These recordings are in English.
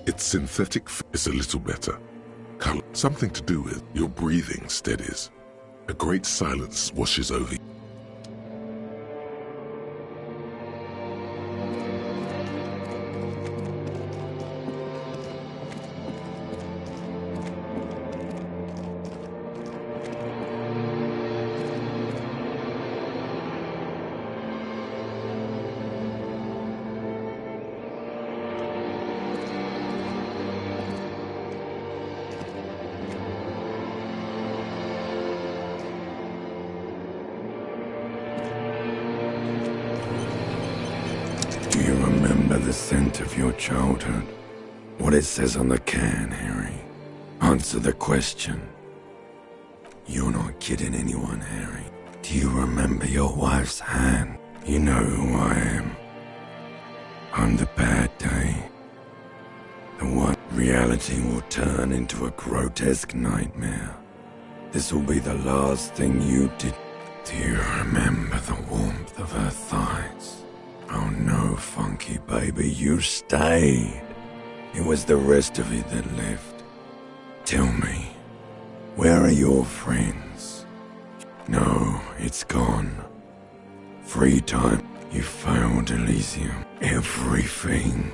Its synthetic is a little better. Color, something to do with your breathing steadies. A great silence washes over you. Do you remember the scent of your childhood? What it says on the can, Harry? Answer the question. You're not kidding anyone, Harry. Do you remember your wife's hand? You know who I am. On the bad day, the one reality will turn into a grotesque nightmare. This will be the last thing you did. Do you remember the warmth of her thighs? Oh no, Funky baby, you stayed. It was the rest of it that left. Tell me, where are your friends? No, it's gone. Free time, you failed, Elysium. Everything.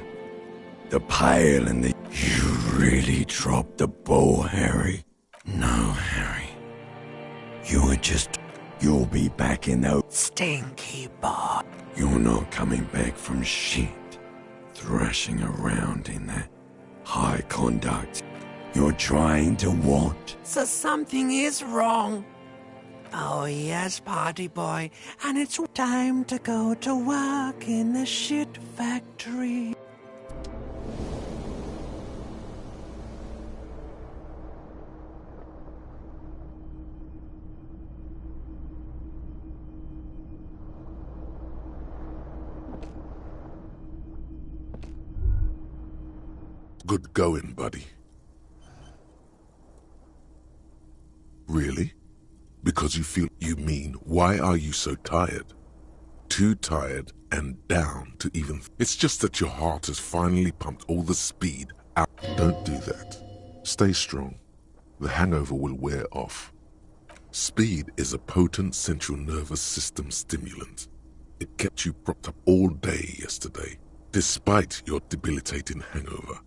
The pail and the... You really dropped the ball, Harry. No, Harry. You were just... You'll be back in the stinky bar. You're not coming back from shit. Thrashing around in that high conduct. You're trying to what? So something is wrong. Oh yes, party boy. And it's time to go to work in the shit factory. Good going, buddy. Really? Because you feel... You mean, why are you so tired? Too tired and down to even... It's just that your heart has finally pumped all the speed out. Don't do that. Stay strong. The hangover will wear off. Speed is a potent central nervous system stimulant. It kept you propped up all day yesterday, despite your debilitating hangover.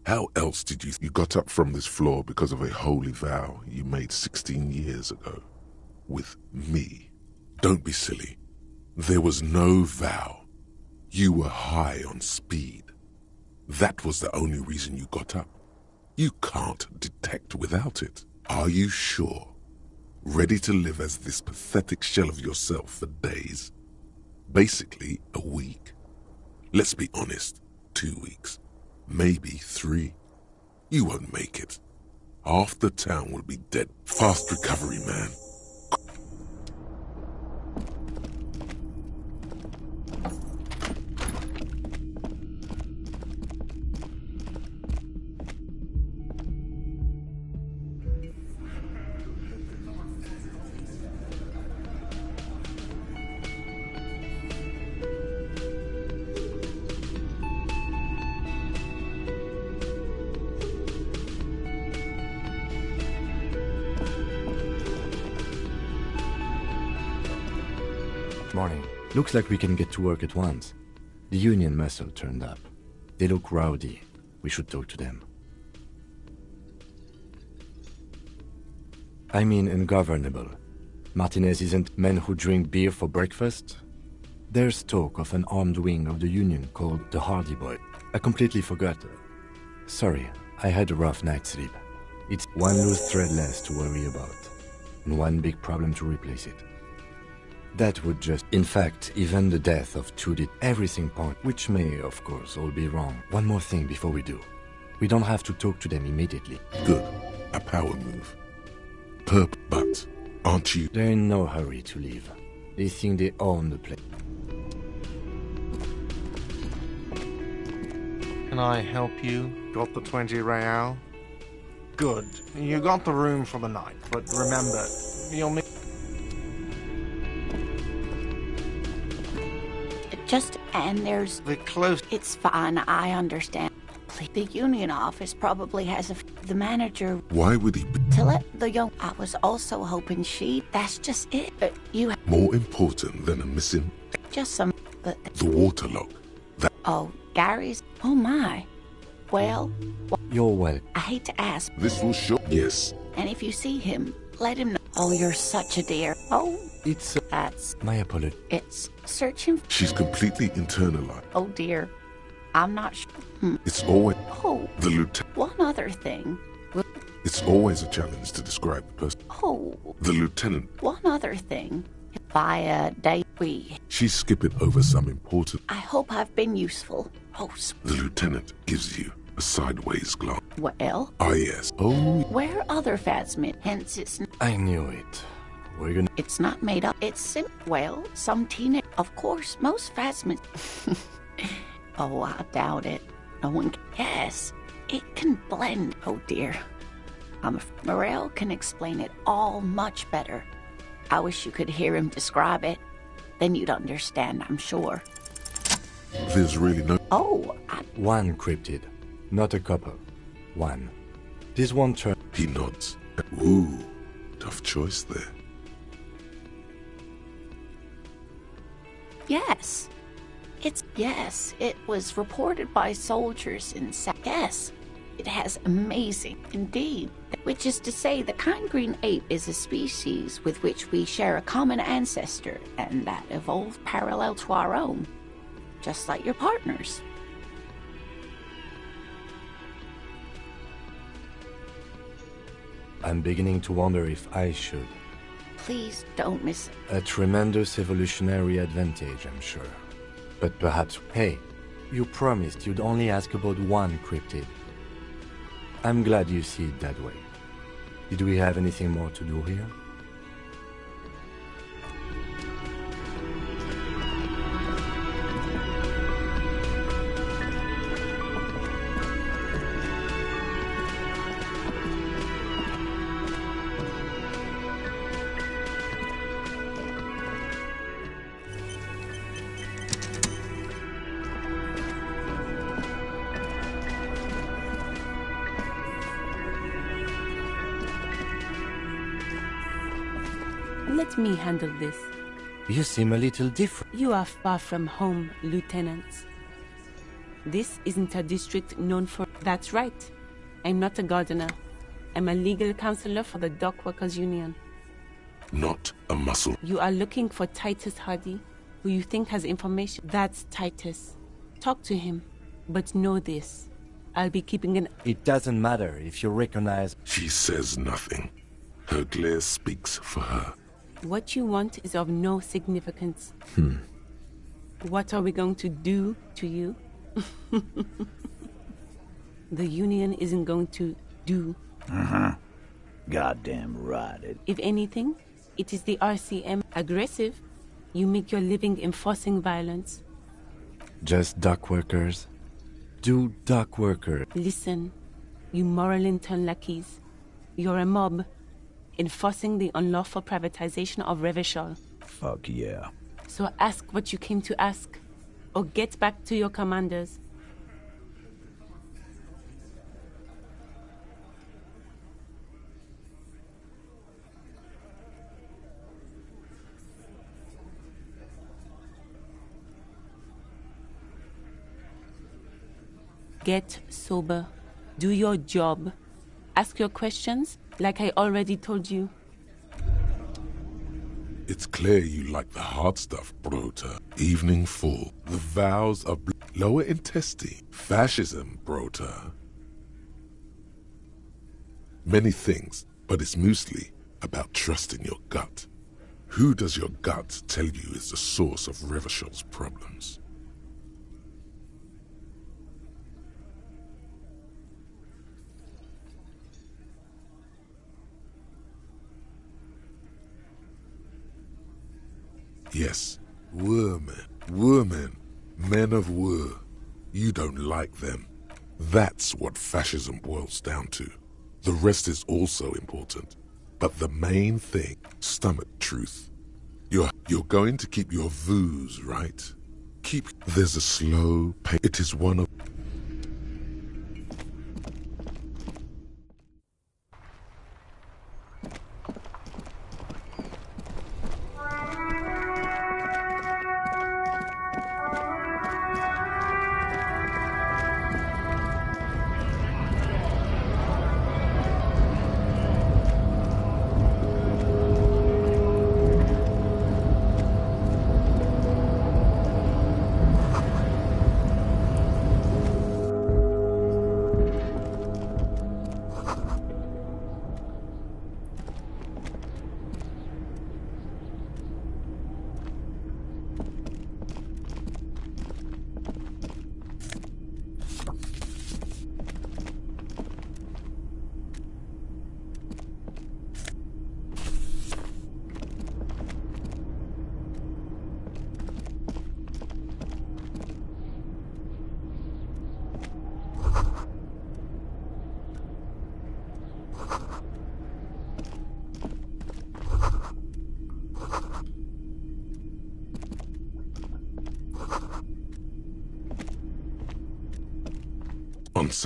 How else did you... You got up from this floor because of a holy vow you made 16 years ago. With me. Don't be silly. There was no vow. You were high on speed. That was the only reason you got up. You can't detect without it. Are you sure? Ready to live as this pathetic shell of yourself for days? Basically, a week. Let's be honest, 2 weeks. Maybe 3. You won't make it. Half the town will be dead. Fast recovery, man. Morning. Looks like we can get to work at once. The union muscle turned up. They look rowdy. We should talk to them. I mean ungovernable. Martinez isn't men who drink beer for breakfast. There's talk of an armed wing of the union called the Hardy Boy. I completely forgot. Sorry, I had a rough night's sleep. It's one loose thread less to worry about, and one big problem to replace it. That would just... In fact, even the death of two did everything point, which may, of course, all be wrong. One more thing before we do. We don't have to talk to them immediately. Good. A power move. But, aren't you... They're in no hurry to leave. They think they own the place. Can I help you? Got the 20 real? Good. You got the room for the night, but remember, you'll need... And there's... The close... It's fine, I understand. Please. The union office probably has the manager Why would he be to let the young. I was also hoping that's just it. You more important than a missing? just some, but The waterlock. That oh, Gary's. Oh my. Well, You're welcome. I hate to ask, this will show. Yes. and if you see him, let him know. Oh, you're such a dear. Oh, It's that's my apology. it's searching. She's completely internalized. Oh dear, I'm not sure. It's always Oh, the lieutenant. one other thing. It's always a challenge to describe the person. Oh, The lieutenant. one other thing. Via day we. She's skipping over some important. I hope I've been useful. Oh, The lieutenant gives you a sideways glance. well. Ah, yes. Oh, Where other Phasmin? Hence, I knew it. We're gonna. it's not made up. It's well, some teenage. Of course, most Phasmin. Oh, I doubt it. No one. Yes, it can blend. Oh dear. Morel can explain it all much better. I wish you could hear him describe it. Then you'd understand, I'm sure. there's really no. Oh, One cryptid, not a couple. One. This one turn. He nods. Ooh, tough choice there. yes. Yes, it was reported by soldiers in Yes, it has amazing, indeed. Which is to say, the kind green ape is a species with which we share a common ancestor, and that evolved parallel to our own. Just like your partners. I'm beginning to wonder if I should. Please don't miss it. A tremendous evolutionary advantage, I'm sure. But perhaps, hey, you promised you'd only ask about one cryptid. I'm glad you see it that way. Did we have anything more to do here? Let me handle this. You seem a little different. You are far from home, Lieutenant. This isn't a district known for... That's right. I'm not a gardener. I'm a legal counselor for the Dock Workers Union. Not a muscle. You are looking for Titus Hardy, who you think has information. That's Titus. Talk to him. But know this. I'll be keeping an... It doesn't matter if you recognize... She says nothing. Her glare speaks for her. What you want is of no significance. What are we going to do to you? The Union isn't going to do. Goddamn right. If anything, it is the RCM. Aggressive. You make your living enforcing violence. Just dock workers. Do dock workers. Listen, you moral intern lackeys. You're a mob. Enforcing the unlawful privatization of Revachol. Fuck yeah. So ask what you came to ask, or get back to your commanders. Get sober. Do your job. Ask your questions, like I already told you. It's clear you like the hard stuff, Brota. Evening full. The vows of lower intestine. Fascism, Brota. Many things, but it's mostly about trusting your gut. Who does your gut tell you is the source of Revachol's problems? Yes, women, men of war. You don't like them. That's what fascism boils down to. The rest is also important. But the main thing, stomach truth. You're going to keep your views, right? There's a slow pain. It is one of...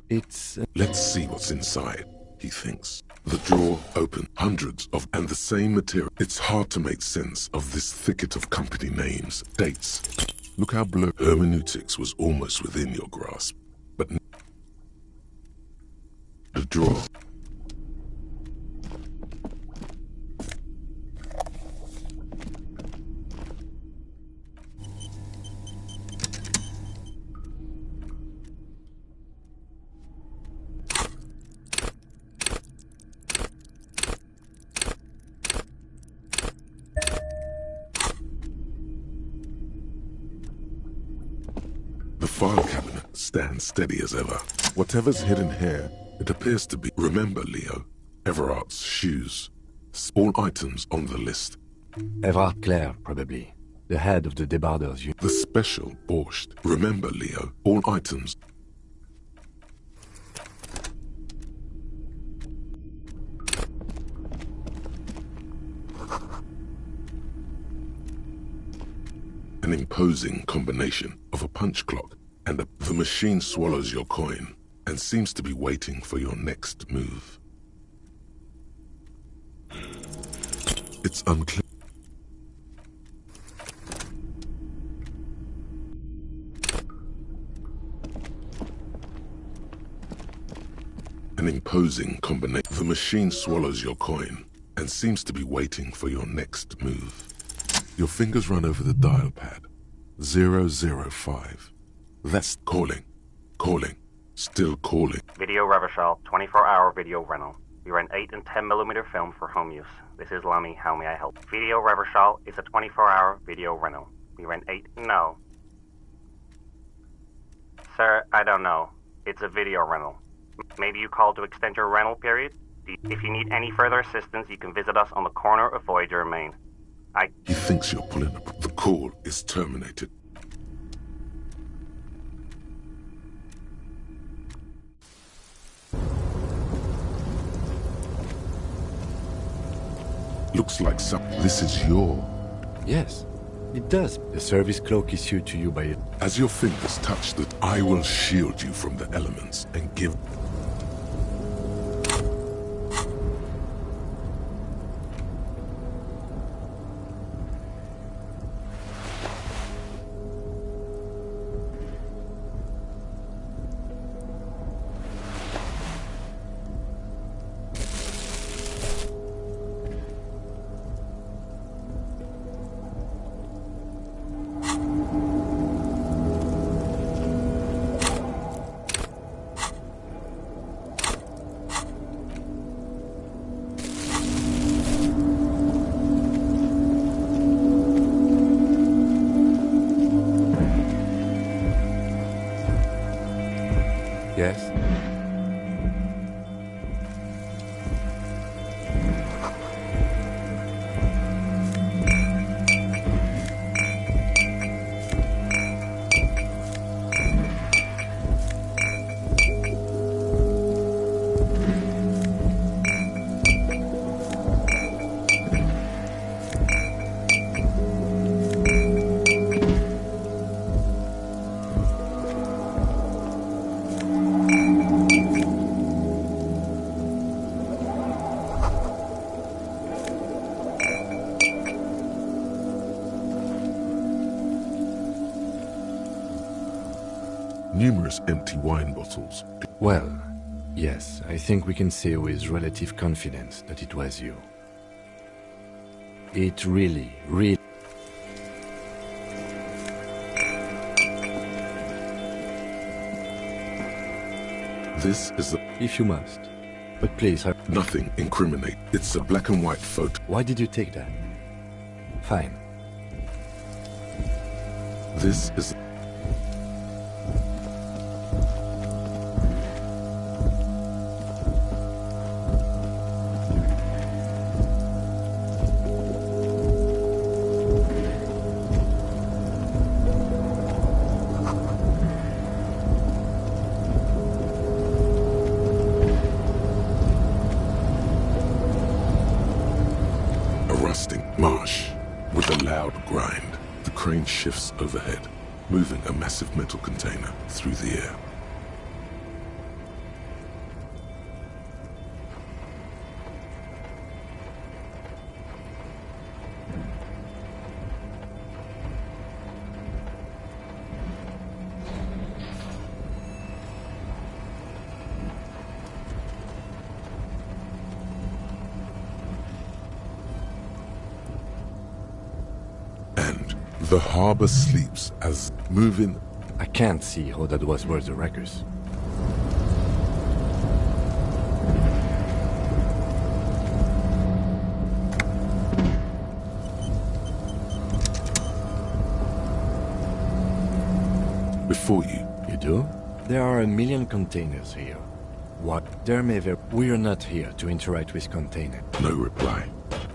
It's... Let's see what's inside, he thinks. The drawer open, hundreds of, and the same material. It's hard to make sense of this thicket of company names, dates. Look how blurred. Hermeneutics was almost within your grasp, but the drawer. The file cabinet stands steady as ever. Whatever's hidden here, it appears to be. Remember, Leo, Everart's shoes. All items on the list. Everard Clare, probably. The head of the Debarders. The special borscht. Remember, Leo, all items. An imposing combination of a punch clock and the machine swallows your coin and seems to be waiting for your next move. It's unclear. An imposing combination. The machine swallows your coin and seems to be waiting for your next move. Your fingers run over the dial pad. 005. That's calling. Calling. Still calling. Video Revachol, 24-hour video rental. We rent 8 and 10mm film for home use. This is Lummy. How may I help? Video Revachol is a 24-hour video rental. We rent 8... No. Sir, I don't know. It's a video rental. Maybe you called to extend your rental period? If you need any further assistance, you can visit us on the corner of Voyager and Main. He thinks you're pulling up. The call is terminated. Looks like this is your... Yes, it does. The service cloak issued to you by it. As your fingers touch that, I will shield you from the elements and give... Yes? Numerous empty wine bottles. Well, yes, I think we can say with relative confidence that it was you. It really... This is the... If you must. But please... Nothing incriminate. It's a black and white photo. Why did you take that? Fine. This is... marsh. With a loud grind, the crane shifts overhead, moving a massive metal container through the air. The harbor sleeps as moving. I can't see how that was worth the wreckers. Before you. You do? There are a million containers here. What? There may be. We are not here to interact with containers. No reply.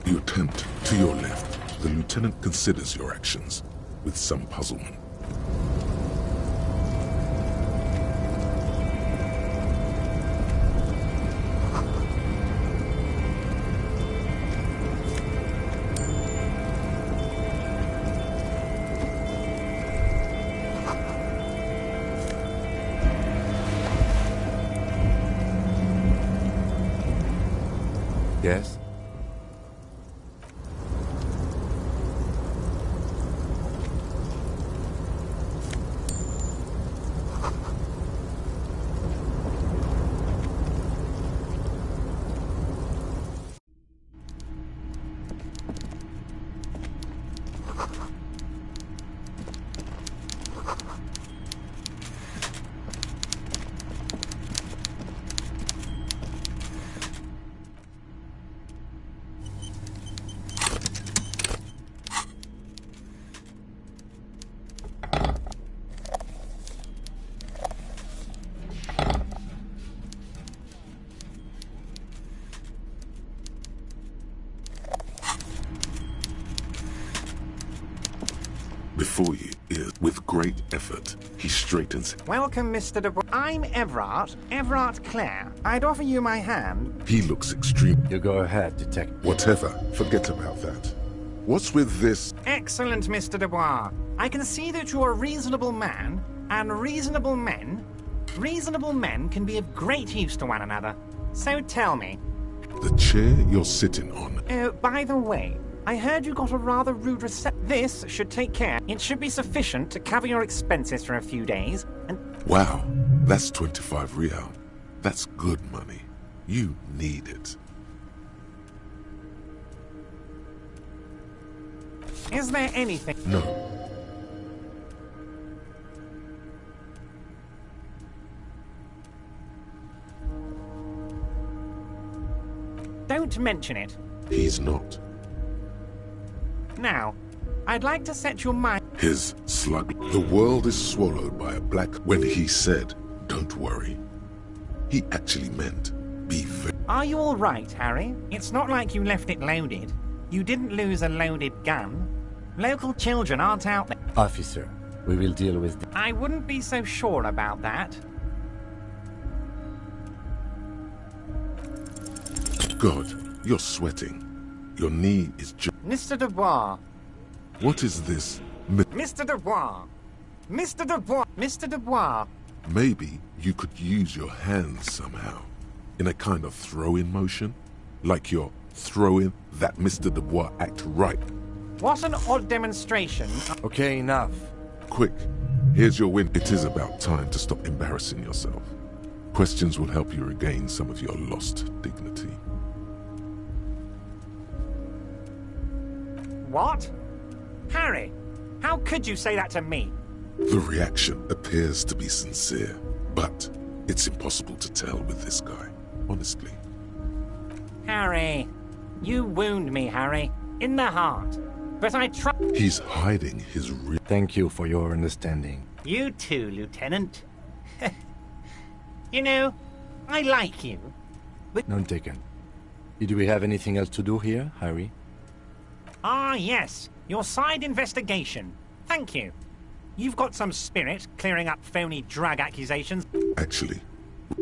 You attempt to your left. The lieutenant considers your actions with some puzzlement. Yes? Before you is, with great effort, he straightens. Welcome, Mr. DeBois. I'm Everard Clare. I'd offer you my hand. He looks extreme. You go ahead, detective. Whatever, forget about that. What's with this? Excellent, Mr. Dubois. I can see that you're a reasonable man, and reasonable men can be of great use to one another. So tell me. The chair you're sitting on. Oh, by the way, I heard you got a rather rude reception. This should take care. It should be sufficient to cover your expenses for a few days, and... Wow, that's 25 real. That's good money. You need it. Is there anything... No. Don't mention it. He's not. Now, I'd like to set your mind... His slug. The world is swallowed by a black... When he said, don't worry, he actually meant, be very... Are you all right, Harry? It's not like you left it loaded. You didn't lose a loaded gun. Local children aren't out there. Officer, we will deal with... I wouldn't be so sure about that. God, you're sweating. Your knee is just... Mr. Dubois. What is this? Mr. Dubois. Mr. Dubois. Mr. Dubois. Maybe you could use your hands somehow. In a kind of throw-in motion. Like you're throwing that Mr. Dubois act right. What an odd demonstration. Okay, enough. Quick, here's your win. It is about time to stop embarrassing yourself. Questions will help you regain some of your lost dignity. What? Harry, how could you say that to me? The reaction appears to be sincere, but it's impossible to tell with this guy, honestly. Harry, you wound me, Harry, in the heart. But I try... He's hiding his real... Thank you for your understanding. You too, Lieutenant. You know, I like you, but... None taken. Do we have anything else to do here, Harry? Ah, yes. Your side investigation. Thank you. You've got some spirit clearing up phony drug accusations. Actually,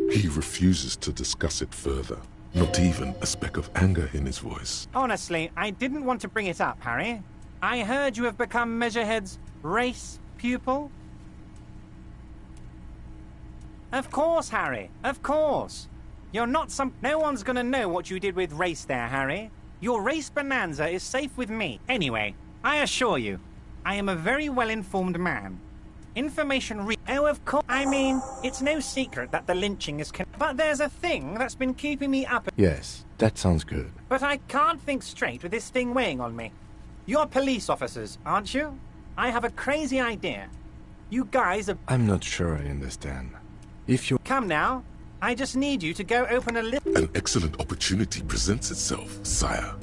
he refuses to discuss it further. Not even a speck of anger in his voice. Honestly, I didn't want to bring it up, Harry. I heard you have become Measurehead's race pupil. Of course, Harry. Of course. You're not some... No one's gonna know what you did with race there, Harry. Your race bonanza is safe with me. Anyway, I assure you, I am a very well-informed man. Information Oh, of course. I mean, it's no secret that the lynching is but there's a thing that's been keeping me up. Yes, that sounds good. But I can't think straight with this thing weighing on me. You're police officers, aren't you? I have a crazy idea. You guys are... I'm not sure I understand. If you... Come now. I just need you to go open a little... An excellent opportunity presents itself, sire.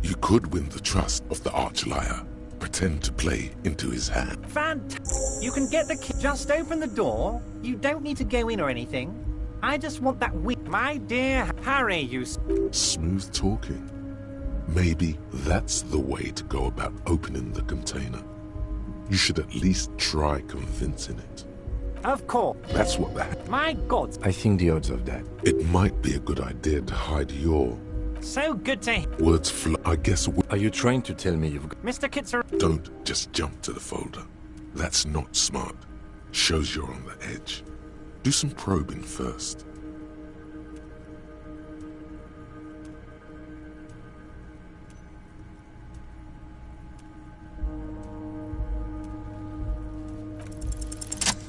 You could win the trust of the arch-liar. Pretend to play into his hand. Fantastic. You can get the key. Just open the door. You don't need to go in or anything. I just want that My dear Harry, you... Smooth talking. Maybe that's the way to go about opening the container. You should at least try convincing it. Of course. That's what the... My God. I think the odds of that. It might be a good idea to hide your... So good to hear. Words flow. I guess... Are you trying to tell me you've... Mr. Kitzer... Don't just jump to the folder. That's not smart. Shows you're on the edge. Do some probing first.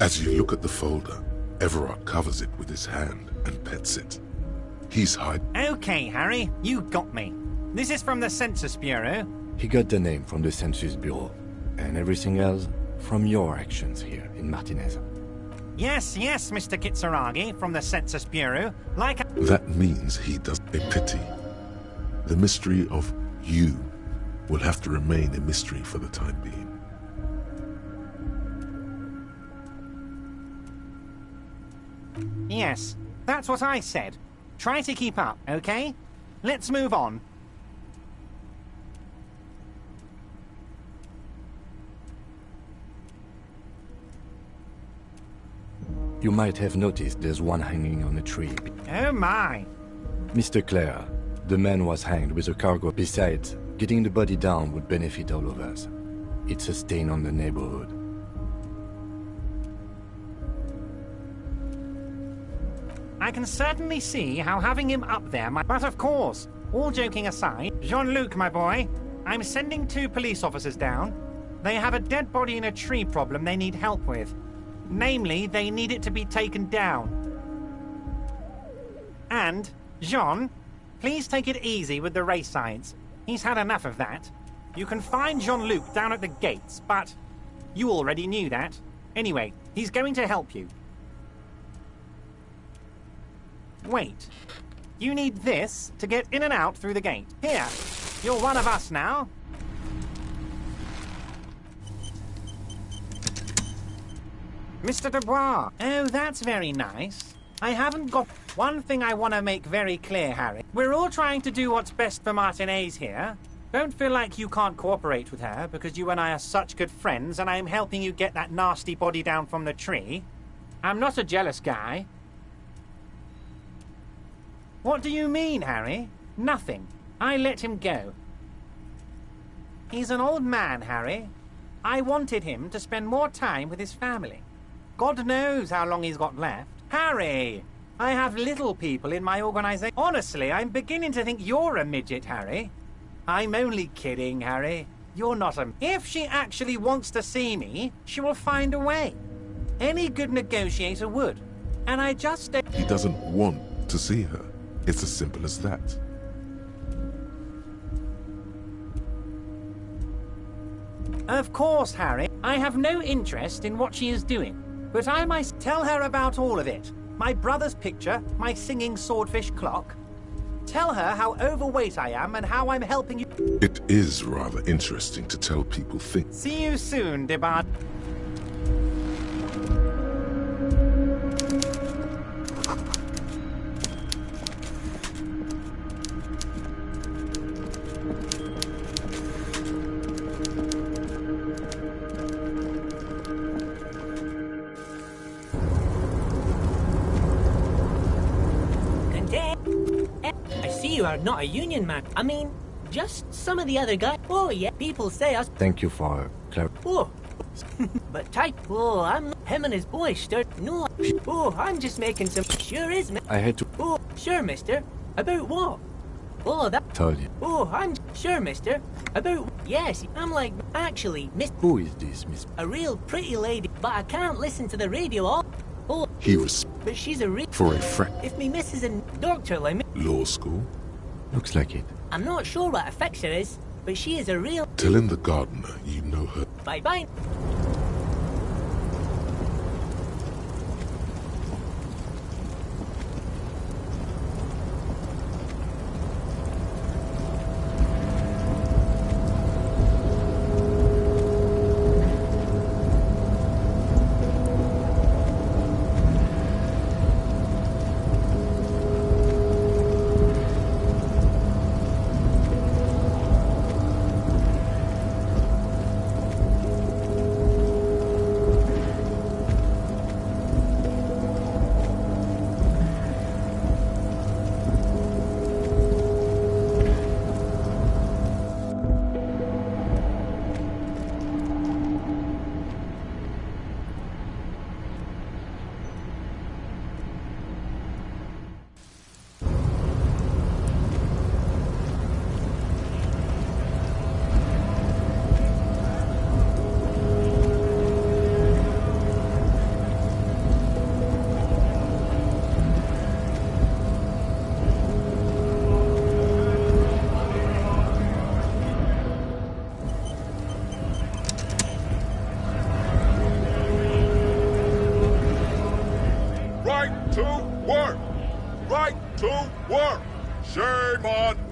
As you look at the folder, Everard covers it with his hand and pets it. He's hiding. Okay, Harry, you got me. This is from the Census Bureau. He got the name from the Census Bureau, and everything else from your actions here in Martinez. Yes, Mr. Kitsuragi, from the Census Bureau. That means he does a pity. The mystery of you will have to remain a mystery for the time being. Yes, that's what I said. Try to keep up, okay? Let's move on. You might have noticed there's one hanging on a tree. Oh my! Mr. Clare, the man was hanged with a cargo. Besides, getting the body down would benefit all of us. It's a stain on the neighborhood. I can certainly see how having him up there might... But of course, all joking aside, Jean-Luc, my boy, I'm sending 2 police officers down. They have a dead body in a tree problem they need help with. Namely, they need it to be taken down. And, Jean, please take it easy with the race science. He's had enough of that. You can find Jean-Luc down at the gates, but you already knew that. Anyway, he's going to help you. Wait. You need this to get in and out through the gate. Here, you're one of us now. Mr. Dubois. Oh, that's very nice. I haven't got... One thing I want to make very clear, Harry. We're all trying to do what's best for Martinez here. Don't feel like you can't cooperate with her, because you and I are such good friends, and I'm helping you get that nasty body down from the tree. I'm not a jealous guy. What do you mean, Harry? Nothing. I let him go. He's an old man, Harry. I wanted him to spend more time with his family. God knows how long he's got left. Harry! I have little people in my organization. Honestly, I'm beginning to think you're a midget, Harry. I'm only kidding, Harry. You're not a... If she actually wants to see me, she will find a way. Any good negotiator would. And I just... He doesn't want to see her. It's as simple as that. Of course, Harry. I have no interest in what she is doing. But I might tell her about all of it. My brother's picture, my singing swordfish clock. Tell her how overweight I am and how I'm helping you. It is rather interesting to tell people things. See you soon, Debard. You are not a union man. I mean, just some of the other guys. Oh, yeah, people say us. Thank you for Oh, but type. Oh, I'm him and his boy start. No. Oh, I'm just making some. Sure is, man. I had to. Oh, sure, mister. About what? Oh, that. Told you. Oh, I'm sure, mister. About. Yes, I'm like, actually, miss. Who is this, miss? A real pretty lady, but I can't listen to the radio all. Oh. He was. But she's a real. For a friend. If me missus and doctor like me. Law school? Looks like it. I'm not sure what a fixer is, but she is a real... Tell him the gardener you know her. Bye-bye.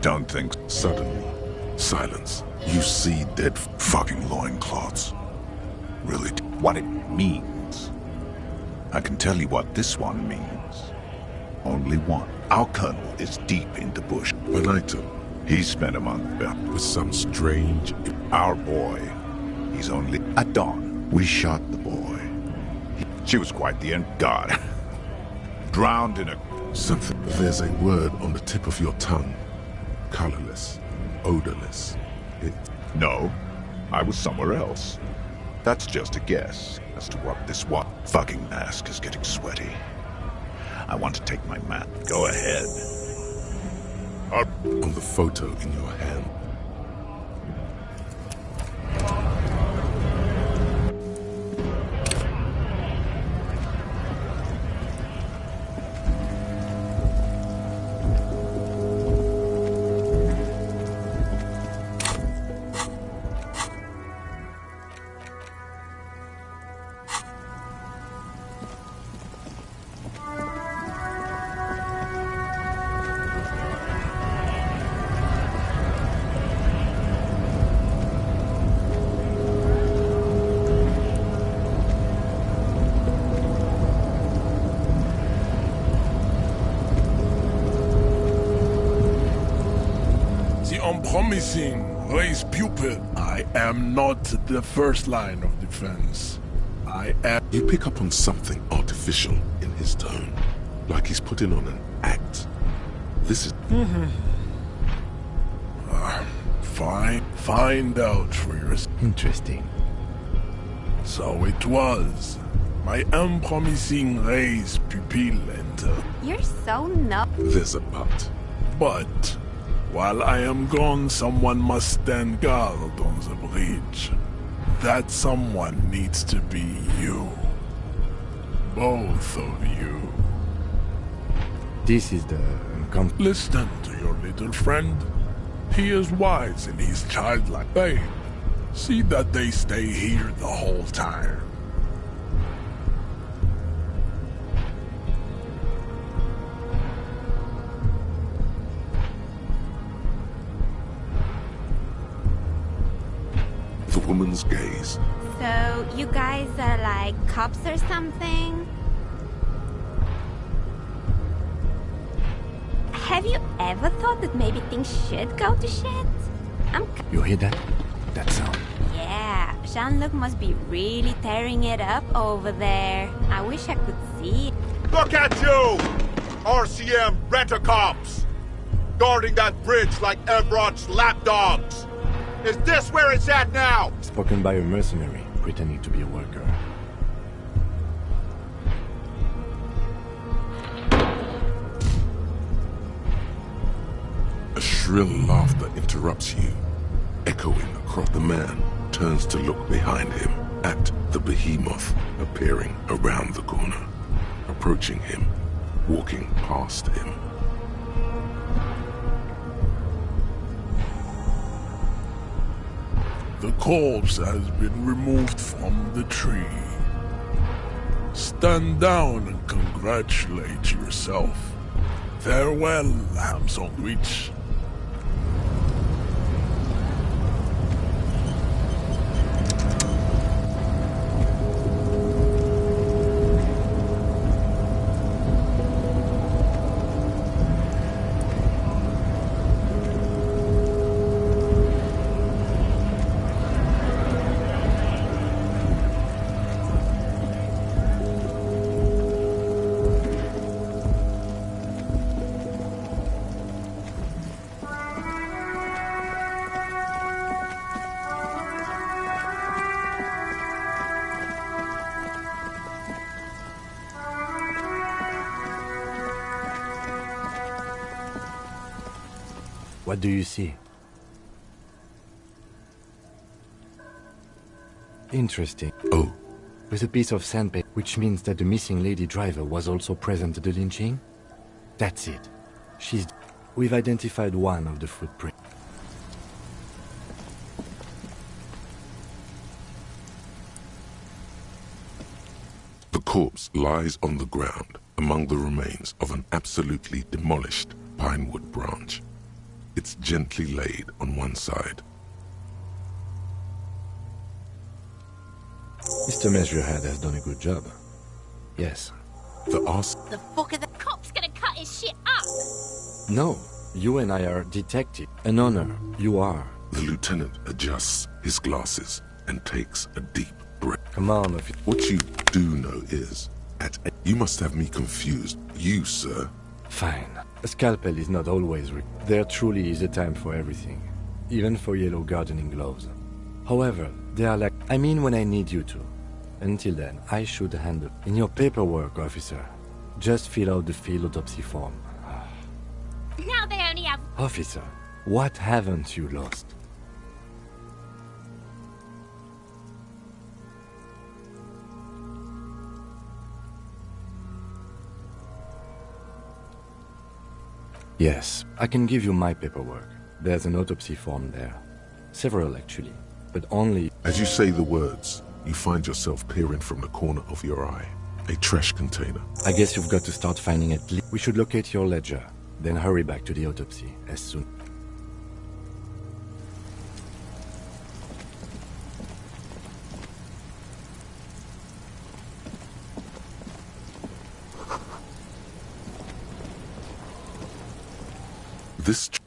Don't think. Suddenly, silence. You see dead fucking loincloths. Really? What it means. I can tell you what this one means. Only one. Our colonel is deep in the bush. Benito. He spent a month there. With some strange... Our boy. He's only... At dawn, we shot the boy. She was quite the end. God. Drowned in a... Something. There's a word on the tip of your tongue. Colorless. Odorless. No. I was somewhere else. That's just a guess as to what this one fucking mask is getting sweaty. I want to take my map. Go ahead. On the photo in your hand. Promising race pupil. I am not the first line of defense. I am... You pick up on something artificial in his tone, like he's putting on an act. This is... Find out for yourself. Interesting. So it was my unpromising race pupil enter. You're so no... There's a but. But... while I am gone, someone must stand guard on the bridge. That someone needs to be you. Both of you. This is the... Listen to your little friend. He is wise in his childlike way. See that they stay here the whole time. The woman's gaze. So, you guys are like cops or something? Have you ever thought that maybe things should go to shit? You hear that? That sound? Yeah, Jean-Luc must be really tearing it up over there. I wish I could see it. Look at you! RCM rent-a-cops! Guarding that bridge like Everott's lapdogs! Is this where it's at now? Spoken by a mercenary, pretending to be a worker. A shrill laughter interrupts you, echoing across. The man turns to look behind him at the behemoth appearing around the corner, approaching him, walking past him. The corpse has been removed from the tree. Stand down and congratulate yourself. Farewell, ham sandwich. What do you see? Interesting. Oh. With a piece of sandpaper, which means that the missing lady driver was also present at the lynching? That's it. We've identified one of the footprints. The corpse lies on the ground among the remains of an absolutely demolished pinewood branch. It's gently laid on one side. Mr. Measurehead has done a good job. Yes. The fuck are the cops gonna cut his shit up? No, you and I are detective. An honor, you are. The lieutenant adjusts his glasses and takes a deep breath. Come on, What you do know is, you must have me confused. You, sir. Fine. A scalpel is not always There truly is a time for everything. Even for yellow gardening gloves. However, they are like... I mean when I need you to. Until then, I should handle... In your paperwork, officer, just fill out the field autopsy form. Now they only have... Officer, what haven't you lost? Yes, I can give you my paperwork. There's an autopsy form there. Several, actually, but only... As you say the words, you find yourself peering from the corner of your eye. A trash container. I guess you've got to start finding it. We should locate your ledger, then hurry back to the autopsy as soon.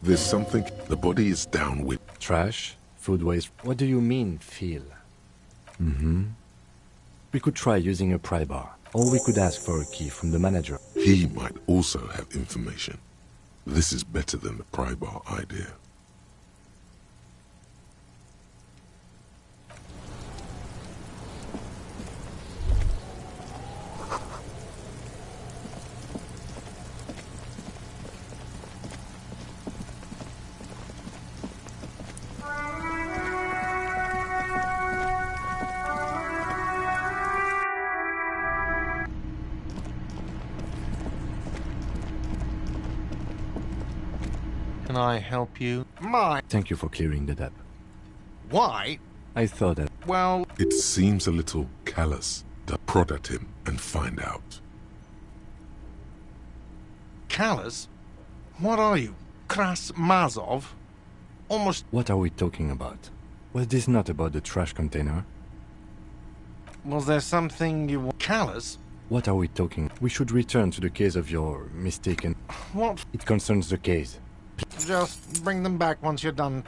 There's something... The body is down with... Trash? Food waste? What do you mean, feel? We could try using a pry bar, or we could ask for a key from the manager. He might also have information. This is better than the pry bar idea. Can I help you? Thank you for clearing that up. Why? I thought that... Well... It seems a little callous to prod at him and find out. Callous? What are you? Krasmazov? Almost... What are we talking about? Was this not about the trash container? Was there something you were... Callous? What are we talking? We should return to the case of your mistaken... What? It concerns the case. Just bring them back once you're done.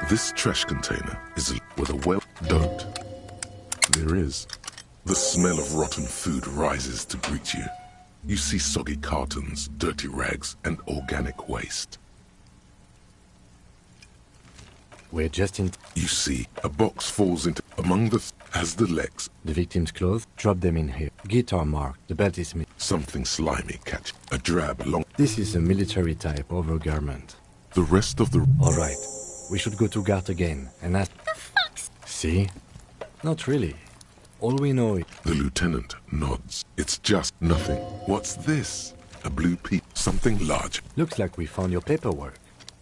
This trash container is with a well... Don't. There is. The smell of rotten food rises to greet you. You see soggy cartons, dirty rags, and organic waste. We're just in... You see, a box falls into... Among the has the legs. The victim's clothes, drop them in here. Guitar mark, the belt is something slimy catch. A drab long. This is a military type overgarment. The rest of the. Alright, we should go to guard again and ask. The fuck's. See? Not really. All we know is. The lieutenant nods. It's just nothing. What's this? A blue piece. Something large. Looks like we found your paperwork.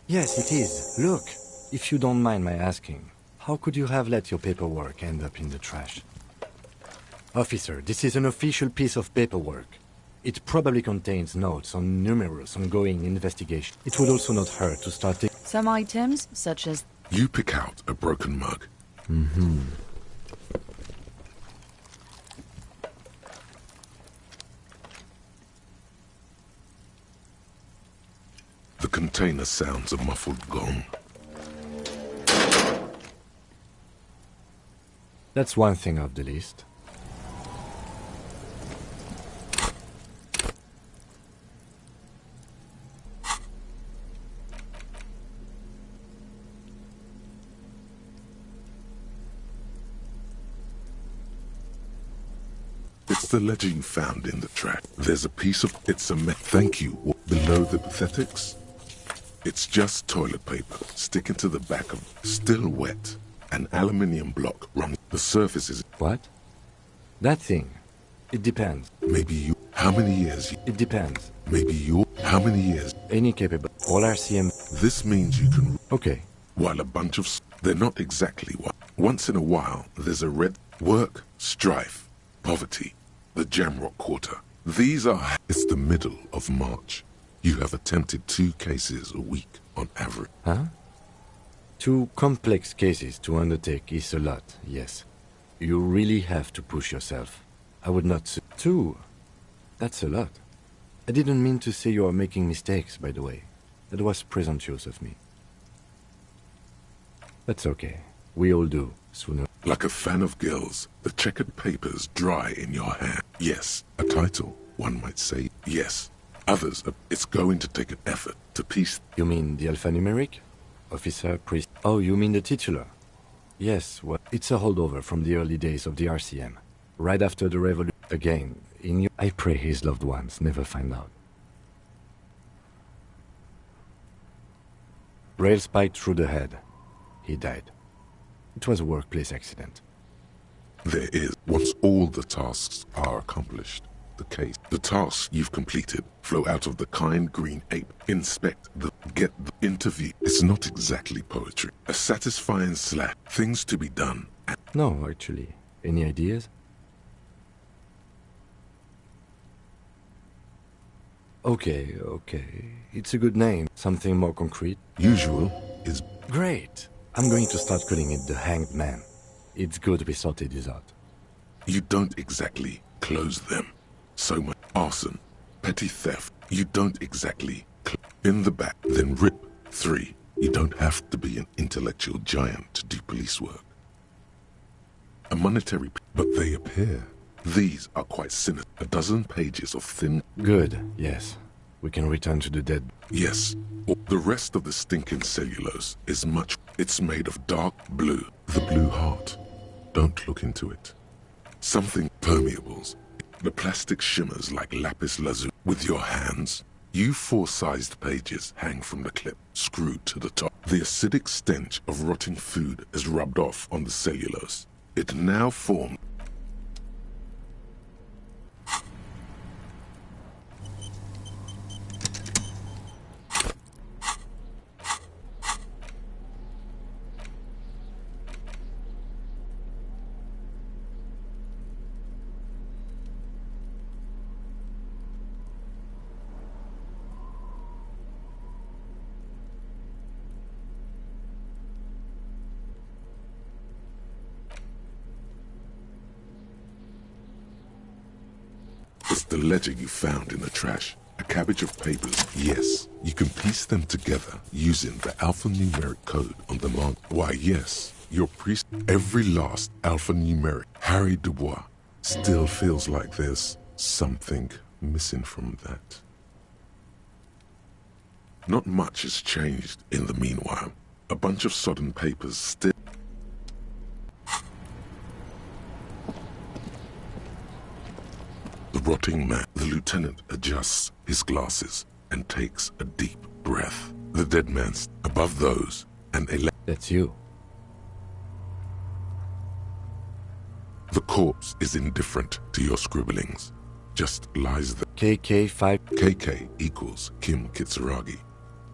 Yes, it is. Look. If you don't mind my asking, how could you have let your paperwork end up in the trash? Officer, this is an official piece of paperwork. It probably contains notes on numerous ongoing investigations. It would also not hurt to start taking. Some items, such as... You pick out a broken mug. Mm-hmm. The container sounds a muffled gong. That's one thing off the list. It's the ledger you found in the track. There's a piece of... It's a thank you. Below the pathetics? It's just toilet paper sticking to the back of... Still wet. An aluminium block runs. The surface is... What? That thing. It depends. Maybe you... How many years? It depends. Maybe you... How many years? Any capable. All RCM... This means you can... Okay. While a bunch of... They're not exactly one. Once in a while, there's a red... Work, strife, poverty, the Jamrock Quarter. These are... It's the middle of March. You have attempted 2 cases a week on average. Huh? 2 complex cases to undertake is a lot, yes. You really have to push yourself. I would not say... 2? That's a lot. I didn't mean to say you are making mistakes, by the way. That was presumptuous of me. That's okay. We all do, sooner. Like a fan of girls, the checkered papers dry in your hand. Yes, a title, one might say. Yes. Others, it's going to take an effort to piece... You mean the alphanumeric? Officer, priest... Oh, you mean the titular? Yes, well, it's a holdover from the early days of the RCM. Right after the revolution. Again, in your... I pray his loved ones never find out. Rail spiked through the head. He died. It was a workplace accident. There is, once all the tasks are accomplished, the case, the tasks you've completed flow out of the kind green ape. Inspect the, get the interview. It's not exactly poetry. A satisfying slap. Things to be done. No, actually. Any ideas? Okay. It's a good name. Something more concrete. Usual is... Great. I'm going to start calling it the Hanged Man. It's good we sorted this out. You don't exactly close them. So much arson, petty theft. You don't exactly in the back, then rip. 3. You don't have to be an intellectual giant to do police work. A monetary, but they appear. These are quite sinister. A dozen pages of thin... Good, yes. We can return to the dead. Yes. The rest of the stinking cellulose is much... It's made of dark blue. The blue heart. Don't look into it. Something permeables. The plastic shimmers like lapis lazuli. With your hands, you 4-sized pages hang from the clip, screwed to the top. The acidic stench of rotting food is rubbed off on the cellulose. It now forms... It's the ledger you found in the trash. A cabbage of papers. Yes, you can piece them together using the alphanumeric code on the mark. Why, yes, your priest. Every last alphanumeric. Harry Dubois still feels like there's something missing from that. Not much has changed in the meanwhile. A bunch of sodden papers still... rotting man. The lieutenant adjusts his glasses and takes a deep breath. The dead man's above those, and That's you. The corpse is indifferent to your scribblings. Just lies there. KK5. KK equals Kim Kitsuragi.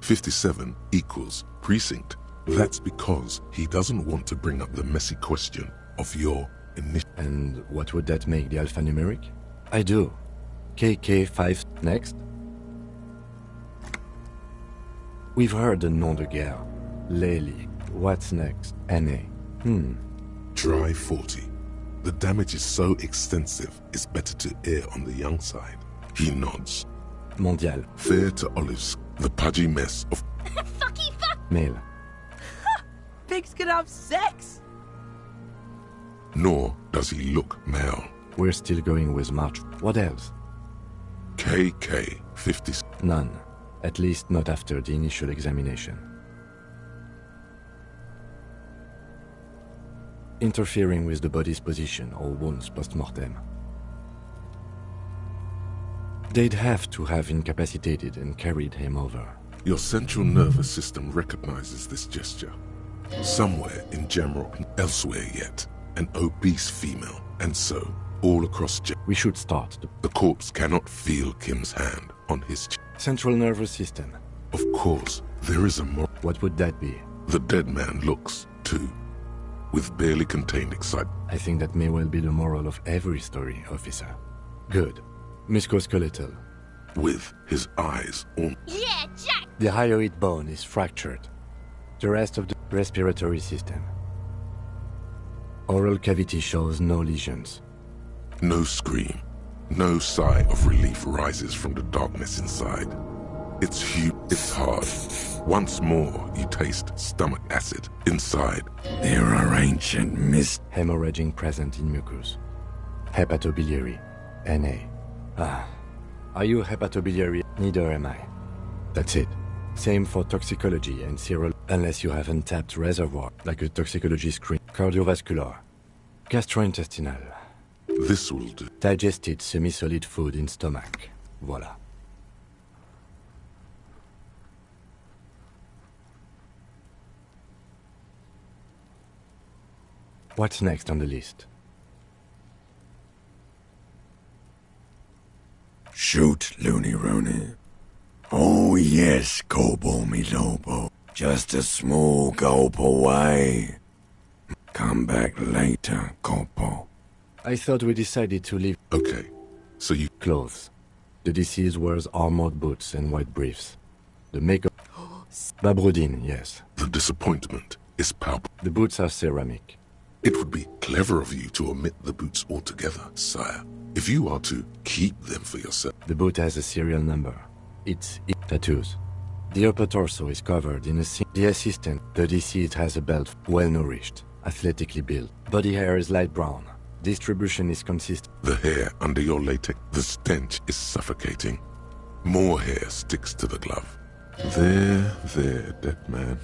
57 equals precinct. That's because he doesn't want to bring up the messy question of your initial. And what would that make the alphanumeric? I do. KK5 next. We've heard the nom de guerre. Lely. What's next? NA. Try 40. The damage is so extensive, it's better to err on the young side. He nods. Mondial. Fair to olives. The pudgy mess of Fucky fuck! Male. Pigs can have sex! Nor does he look male. We're still going with March. What else? KK 50. None. At least not after the initial examination. Interfering with the body's position or wounds post-mortem. They'd have to have incapacitated and carried him over. Your central nervous system recognizes this gesture. Somewhere in Jamrock, elsewhere yet, an obese female, and so, all across We should start. The corpse cannot feel Kim's hand on his chest. Central nervous system. Of course, there is a more. What would that be? The dead man looks, too, with barely contained excitement. I think that may well be the moral of every story, officer. Good. Musculoskeletal. With his eyes on. Yeah, Jack! The hyoid bone is fractured. The rest of the respiratory system. Oral cavity shows no lesions. No scream. No sigh of relief rises from the darkness inside. It's huge. It's hard. Once more, you taste stomach acid inside. There are ancient mist. Hemorrhaging present in mucus. Hepatobiliary. NA. Are you hepatobiliary? Neither am I. That's it. Same for toxicology and serology, unless you have untapped reservoir, like a toxicology screen. Cardiovascular. Gastrointestinal. This will do. Digested semi-solid food in stomach. Voila. What's next on the list? Shoot, Looney Rooney. Oh yes, Gobo mi Lobo. Just a small gulp away. Come back later, Gobo. I thought we decided to leave. Okay, so you... Clothes. The deceased wears armored boots and white briefs. The makeup... Babrudin, yes. The disappointment is palpable. The boots are ceramic. It would be clever of you to omit the boots altogether, sire. If you are to keep them for yourself. The boot has a serial number. It's tattoos. The upper torso is covered in a The assistant, the deceased, has a belt, well-nourished, athletically built. Body hair is light brown. Distribution is consistent. The hair under your latex, the stench is suffocating. More hair sticks to the glove. There, dead man.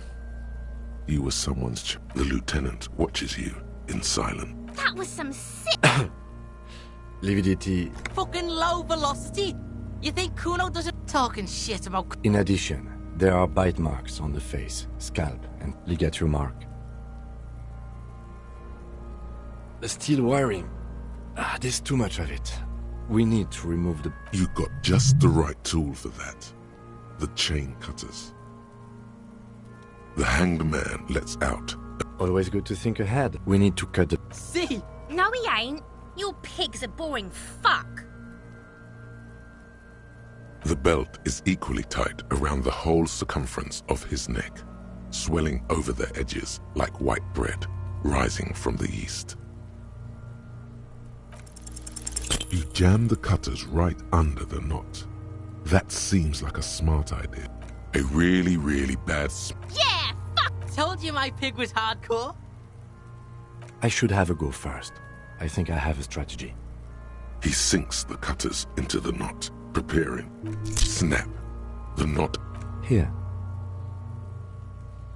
You were someone's The lieutenant watches you in silence. That was some sick... Lividity. Fucking low velocity? You think Kuno doesn't talking shit about... In addition, there are bite marks on the face, scalp, and ligature mark. The steel wiring. There's too much of it. We need to remove the... You got just the right tool for that. The chain cutters. The hanged man lets out. Always good to think ahead. We need to cut the... See? No, he ain't. Your pig's a boring fuck. The belt is equally tight around the whole circumference of his neck, swelling over the edges like white bread rising from the yeast. You jam the cutters right under the knot. That seems like a smart idea. A really, really bad... Yeah, fuck! Told you my pig was hardcore. I should have a go first. I think I have a strategy. He sinks the cutters into the knot, preparing. Snap. The knot. Here.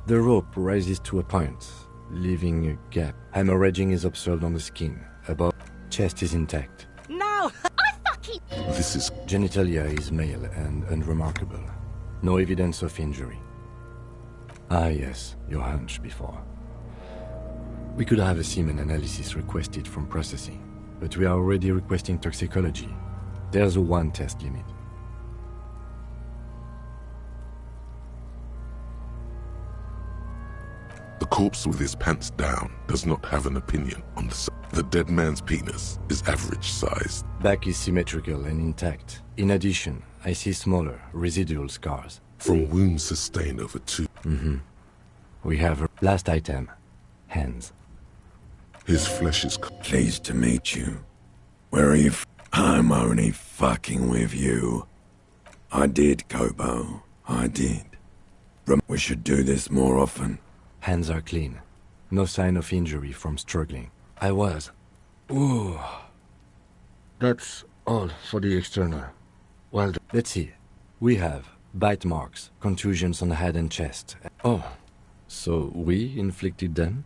The rope rises to a point, leaving a gap. Hemorrhaging is observed on the skin. Above, chest is intact. No! I fucking This is... Genitalia is male and unremarkable. No evidence of injury. Ah yes, your hunch before. We could have a semen analysis requested from processing, but we are already requesting toxicology. There's a one test limit. The corpse with his pants down does not have an opinion on the dead man's penis is average sized. Back is symmetrical and intact. In addition, I see smaller, residual scars. From wounds sustained over 2. We have a last item. Hands. His flesh is... Pleased to meet you. Where are you I'm only fucking with you. I did, Kobo. I did. We should do this more often. Hands are clean. No sign of injury from struggling. I was. Ooh. That's all for the external. Well, let's see. We have bite marks, contusions on the head and chest. Oh, so we inflicted them?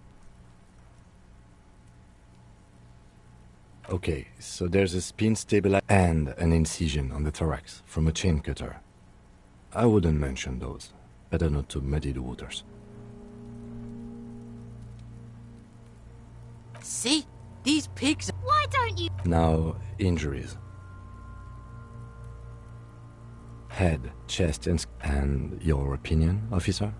Okay, so there's a spin stabilizer and an incision on the thorax from a chain cutter. I wouldn't mention those. Better not to muddy the waters. See? These pigs... Why don't you... Now, injuries. Head, chest, and your opinion, officer?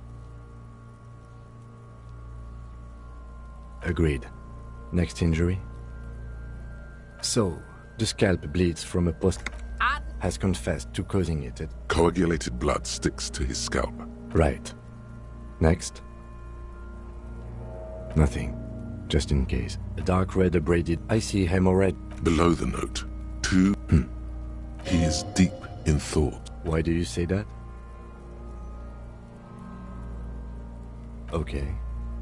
Agreed. Next injury? So, the scalp bleeds from a post... has confessed to causing it. Coagulated blood sticks to his scalp. Right. Next? Nothing. Just in case. A dark red abraded... I see hemorrhage. Below the note. 2. He is deep in thought. Why do you say that? Okay.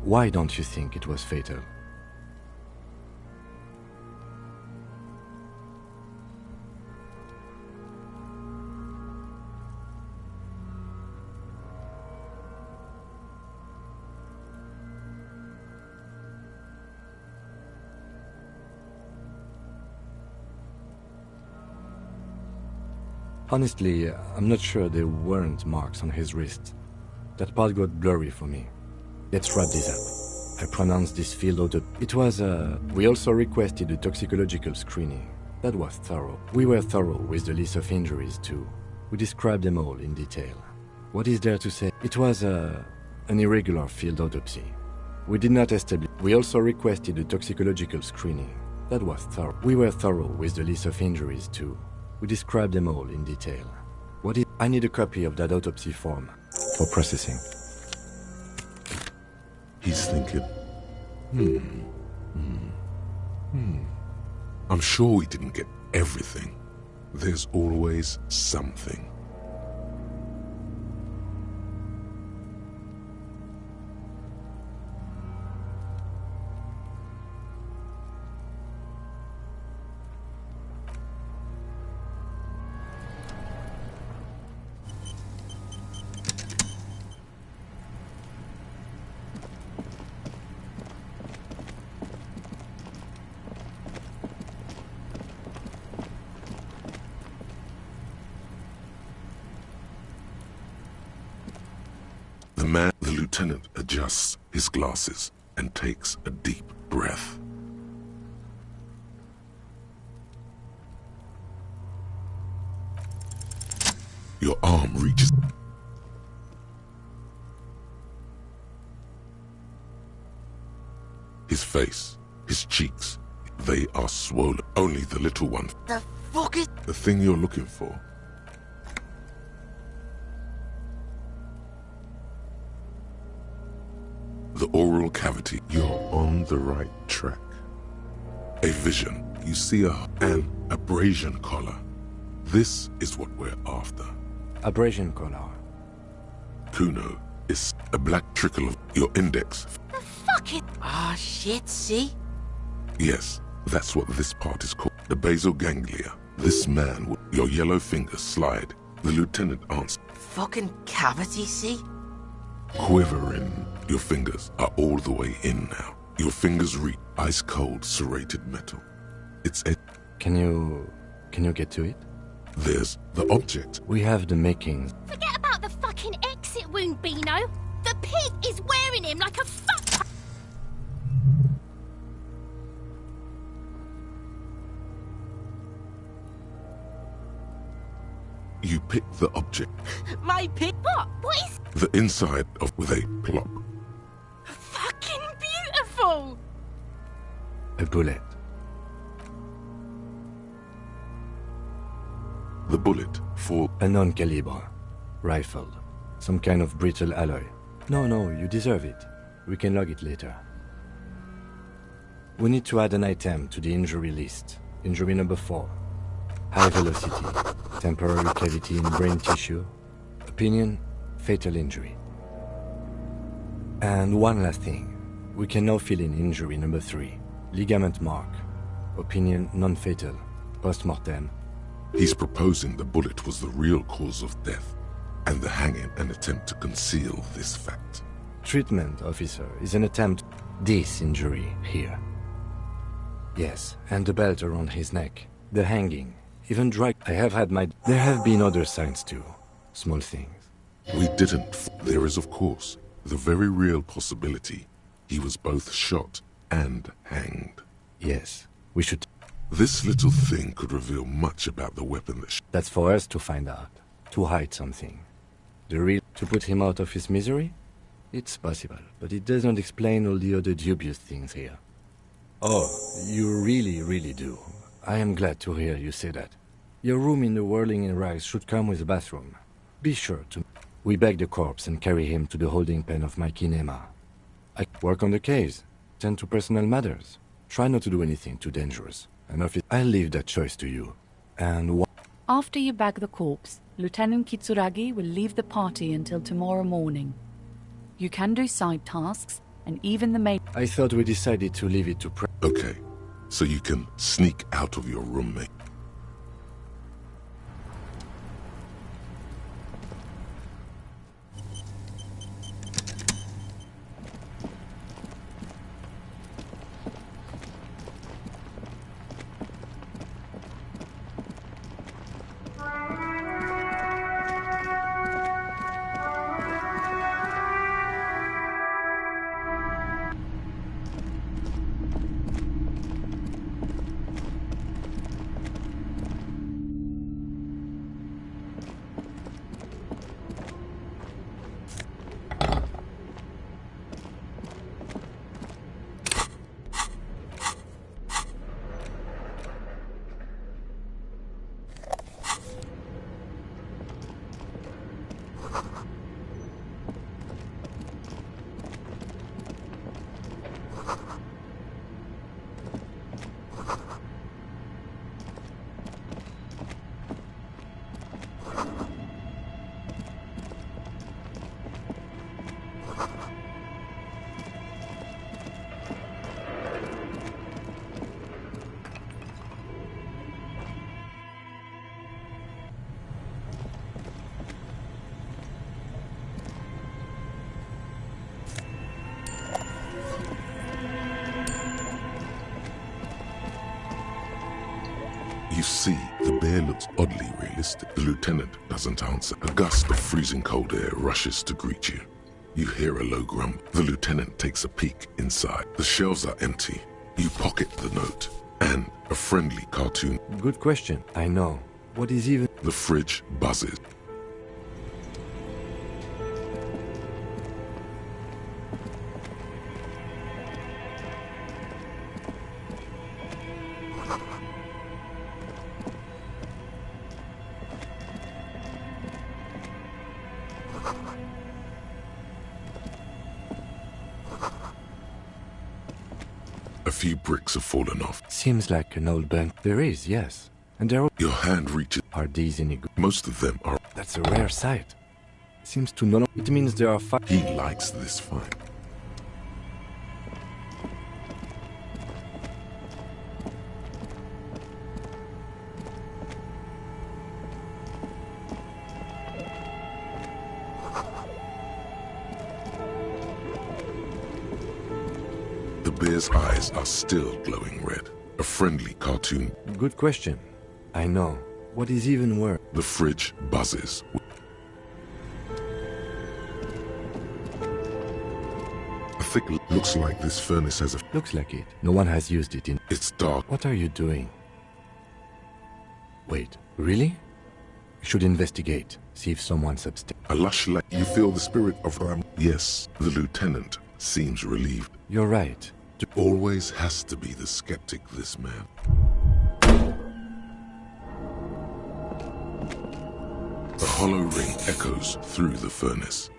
Why don't you think it was fatal? Honestly, I'm not sure there weren't marks on his wrist. That part got blurry for me. Let's wrap this up. I pronounced this field out. It was we also requested a toxicological screening. That was thorough. We were thorough with the list of injuries too. We described them all in detail. What is there to say? It was an irregular field autopsy. We did not establish. We also requested a toxicological screening. That was thorough. We were thorough with the list of injuries too. We described them all in detail. I need a copy of that autopsy form for processing. He's thinking, I'm sure we didn't get everything. There's always something. The lieutenant adjusts his glasses and takes a deep breath. Your arm reaches. His face, his cheeks, they are swollen. Only the little one. The fuck is... The thing you're looking for. The oral cavity. You're on the right track. A vision. You see an abrasion collar. This is what we're after. Abrasion collar. Kuno is a black trickle of your index. The fuck it... Ah, shit, see? Yes, that's what this part is called. The basal ganglia. This man, your yellow fingers slide. The lieutenant answers. Fucking cavity, see? Quivering. Your fingers are all the way in now. Your fingers reach ice-cold serrated metal. It's a... Can you Can you get to it? There's the object. We have the makings. Forget about the fucking exit wound, Beano. The pig is wearing him like a fuck. You pick the object. My pig? What is... The inside of with a plop. Fucking beautiful! A bullet. The bullet for a non-caliber. Rifled. Some kind of brittle alloy. No, you deserve it. We can log it later. We need to add an item to the injury list. Injury number 4. High velocity. Temporary cavity in brain tissue. Opinion, fatal injury. And one last thing. We can now fill in injury number 3. Ligament mark. Opinion, non-fatal. Post-mortem. He's proposing the bullet was the real cause of death, and the hanging an attempt to conceal this fact. Treatment, officer, is an attempt. This injury here. Yes, and the belt around his neck. The hanging. Even dry. I have had my... There have been other signs too. Small things. We didn't. There is, of course, the very real possibility he was both shot and hanged. Yes, we should... This little thing could reveal much about the weapon that... That's for us to find out. To hide something. The real... To put him out of his misery? It's possible, but it doesn't explain all the other dubious things here. Oh, you really do. I am glad to hear you say that. Your room in the Whirling in Rags should come with a bathroom. Be sure to... We bag the corpse and carry him to the holding pen of my kinema. I work on the case. Tend to personal matters. Try not to do anything too dangerous. I'll leave that choice to you. And after you bag the corpse, Lieutenant Kitsuragi will leave the party until tomorrow morning. You can do side tasks, and even the main... I thought we decided to leave it to Okay, so you can sneak out of your roommate. You see, the bear looks oddly realistic. The lieutenant doesn't answer. A gust of freezing cold air rushes to greet you. You hear a low grumble. The lieutenant takes a peek inside. The shelves are empty. You pocket the note and a friendly cartoon. Good question. I know. What is even... The fridge buzzes. A few bricks have fallen off. Seems like an old bank. There is, yes. And there are... Your hand reaches... Are these any good? Most of them are... That's a rare sight. Seems to know... It means there are five... He likes this fight. The bear's eyes are still glowing red. A friendly cartoon. Good question. I know. What is even worse? The fridge buzzes. I think it looks like this furnace has a... Looks like it. No one has used it in... It's dark. What are you doing? Wait, really? We should investigate. See if someone's upstairs. A lush light. You feel the spirit of Ram. Yes, the lieutenant seems relieved. You're right. There always has to be the skeptic, this man. The hollow ring echoes through the furnace.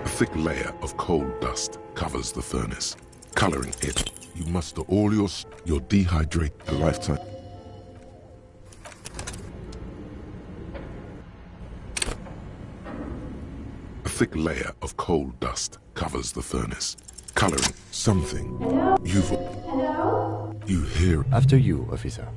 A thick layer of coal dust covers the furnace, coloring it. You muster all your dehydrate a lifetime. A thick layer of coal dust covers the furnace, coloring something. You hear. After you, officer.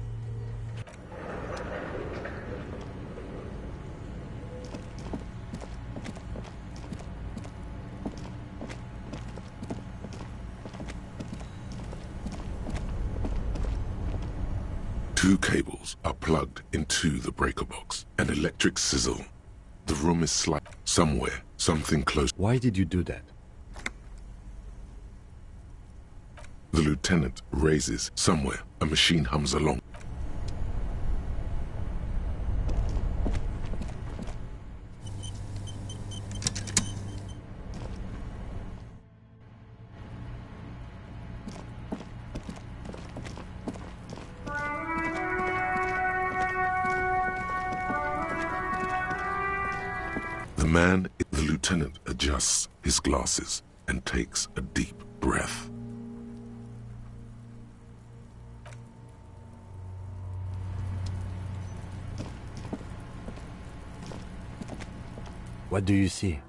Two cables are plugged into the breaker box. An electric sizzle. The room is slight. Somewhere, something close. Why did you do that? The lieutenant raises. Somewhere, a machine hums along. The lieutenant adjusts his glasses and takes a deep breath. What do you see?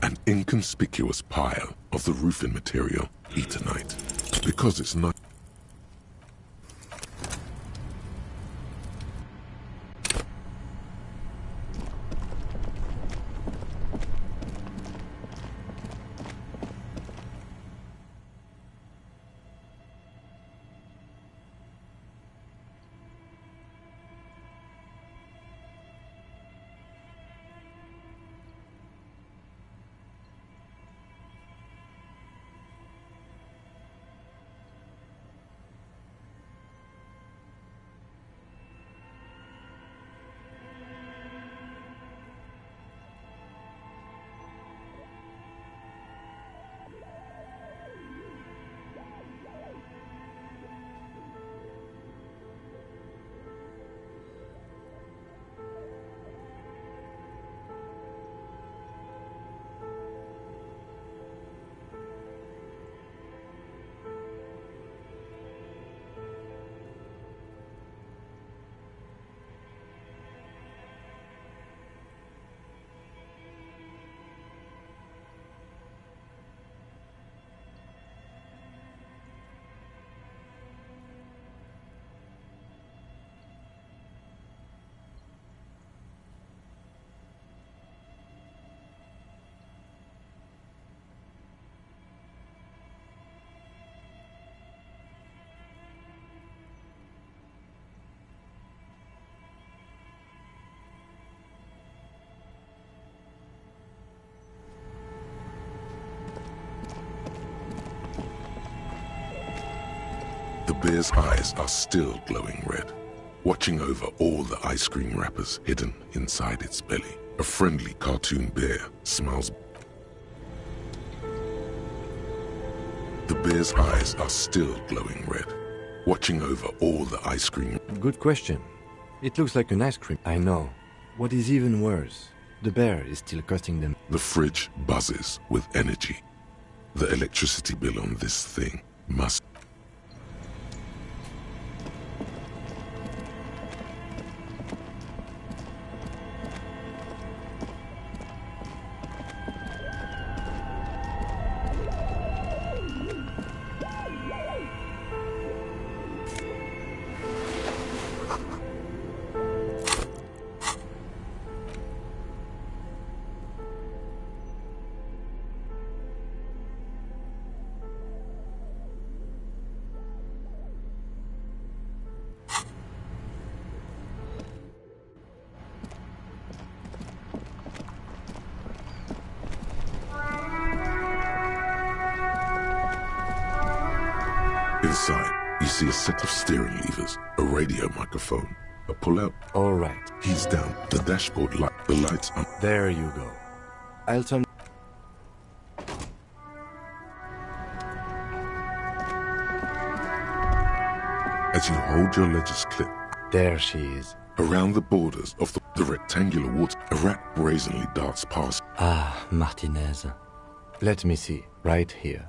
An inconspicuous pile of the roofing material, eternite. Because it's not... The bear's eyes are still glowing red, watching over all the ice cream wrappers hidden inside its belly. A friendly cartoon bear smiles. The bear's eyes are still glowing red, watching over all the ice cream. Good question. It looks like an ice cream. I know. What is even worse, the bear is still costing them. The fridge buzzes with energy. The electricity bill on this thing must... Inside, you see a set of steering levers, a radio microphone, a pull-out. All right. He's down. The dashboard light. The lights on. There you go. I'll turn... As you hold your ledger's clip. There she is. Around the borders of the rectangular water, a rat brazenly darts past. Ah, Martinez. Let me see. Right here.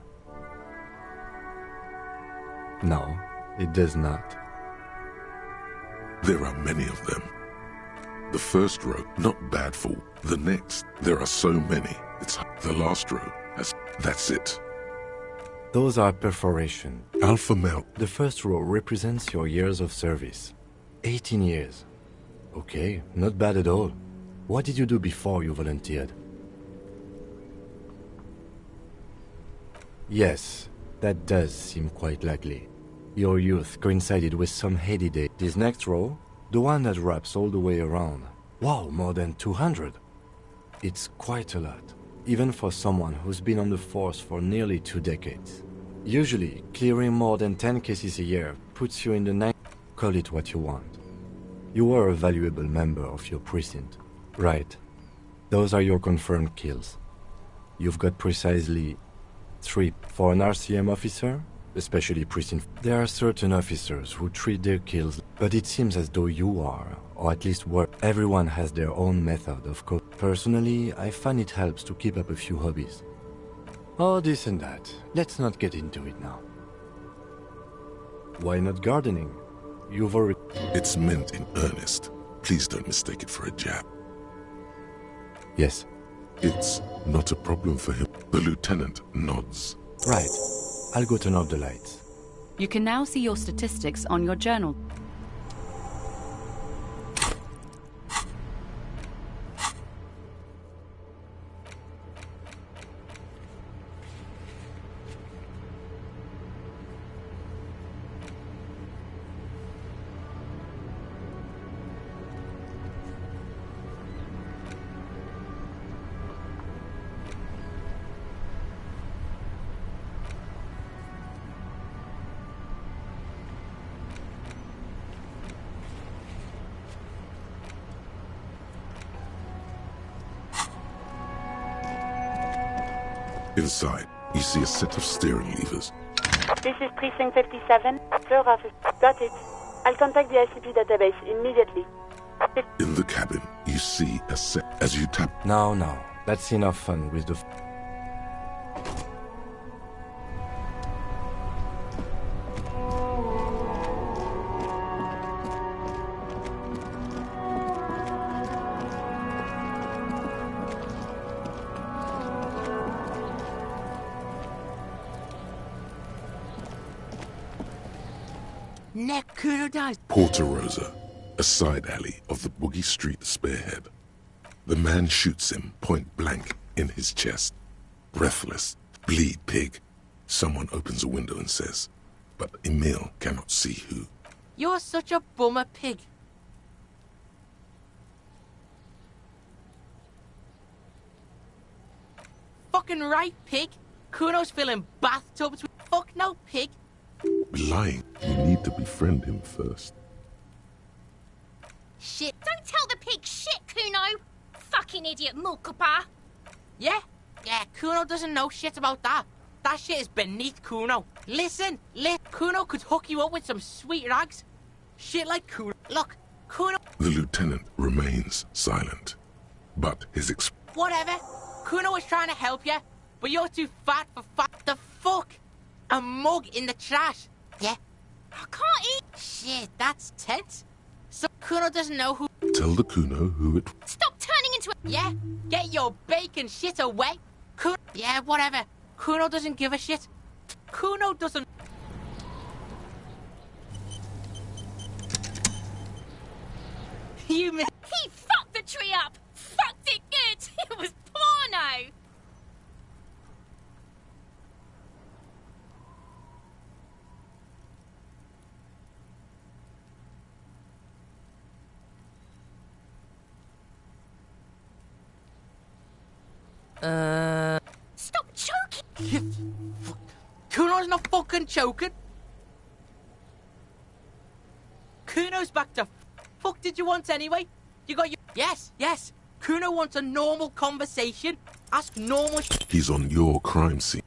No, it does not. There are many of them. The first row, not bad for. The next, there are so many. It's the last row. That's it. Those are perforation. Alpha male. The first row represents your years of service. 18 years. Okay, not bad at all. What did you do before you volunteered? Yes, that does seem quite likely. Your youth coincided with some heady day. This next row, the one that wraps all the way around. Wow, more than 200. It's quite a lot, even for someone who's been on the force for nearly 2 decades. Usually, clearing more than 10 cases a year puts you in the night. Call it what you want. You are a valuable member of your precinct. Right. Those are your confirmed kills. You've got precisely 3 for an RCM officer, especially precinct. There are certain officers who treat their kills, but it seems as though you are, or at least were. Everyone has their own method of code. Personally, I find it helps to keep up a few hobbies. Oh, this and that. Let's not get into it now. Why not gardening? You've already... It's meant in earnest. Please don't mistake it for a jab. Yes. It's not a problem for him. The lieutenant nods. Right. I'll go turn off the lights. You can now see your statistics on your journal. Inside, you see a set of steering levers. This is Precinct 57. Third office. Got it. I'll contact the ICP database immediately. In the cabin, you see a set as you tap. No, that's enough fun with the... Porta Rosa, a side alley of the Boogie Street spearhead. The man shoots him point blank in his chest. Breathless, bleed pig. Someone opens a window and says, but Emile cannot see who. You're such a bummer pig. Fucking right, pig. Kuno's filling bathtubs with... Fuck no, pig. Lying. You need to befriend him first. Shit. Don't tell the pig shit, Kuno. Fucking idiot Mulkapa. Yeah, Kuno doesn't know shit about that. That shit is beneath Kuno. Listen, Kuno could hook you up with some sweet rags. Shit like Kuno. Look, Kuno... The lieutenant remains silent, but his Whatever. Kuno was trying to help you, but you're too fat for The fuck? A mug in the trash. Yeah. I can't eat. Shit, that's tense. So Kuno doesn't know who... Tell the Kuno who it... Stop turning into a... Yeah, get your bacon shit away. Yeah, whatever. Kuno doesn't give a shit. Kuno doesn't... You... He fucked the tree up. Fucked it good. It was porno. Stop choking! Kuno's not fucking choking. Kuno's back to fuck did you want anyway? You got your... Yes, yes. Kuno wants a normal conversation. Ask normal He's on your crime scene.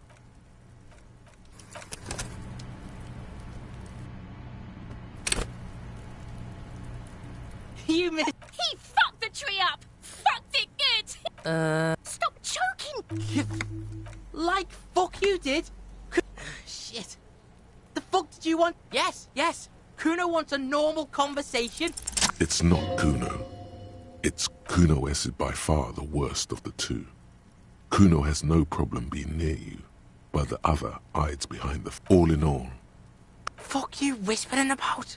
You missed... He fucked the tree up! Fucked it good! Stop choking! Like fuck you did? Shit. The fuck did you want? Yes, yes. Kuno wants a normal conversation. It's not Kuno. It's Kuno is by far the worst of the two. Kuno has no problem being near you, but the other hides behind the... All in all, Fuck you whispering about?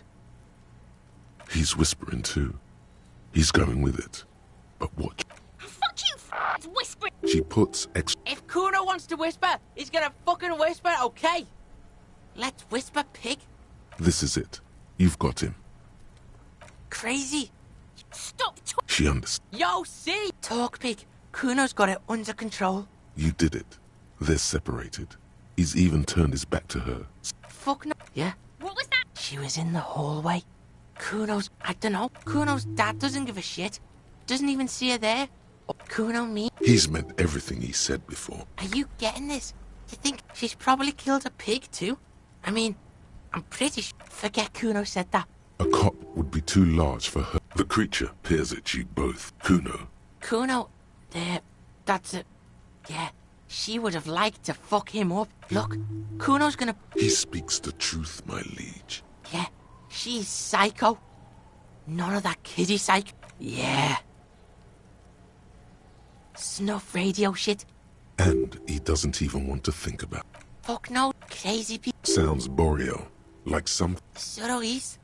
he's whispering too. He's going with it. But watch. Fuck you, whispering! She puts extra... If Kuno wants to whisper, he's gonna fucking whisper, okay? Let's whisper, pig. This is it. You've got him. Crazy. Stop talking. She understands. Yo, see? Talk, pig. Kuno's got it under control. You did it. They're separated. He's even turned his back to her. Fuck no. Yeah? What was that? She was in the hallway. Kuno's... I don't know. Kuno's dad doesn't give a shit. Doesn't even see her there. Kuno me. He's meant everything he said before. Are you getting this? You think she's probably killed a pig too? I mean, I'm pretty sure... Forget Kuno said that. A cop would be too large for her. The creature peers at you both. Kuno. Kuno... There... That's it. Yeah. She would have liked to fuck him up. Look, Kuno's gonna... He speaks the truth, my liege. Yeah. She's psycho. None of that kiddie psych. Yeah. Snuff radio shit. And he doesn't even want to think about it. Fuck no. Crazy people. Sounds boreal. Like some... Suroese.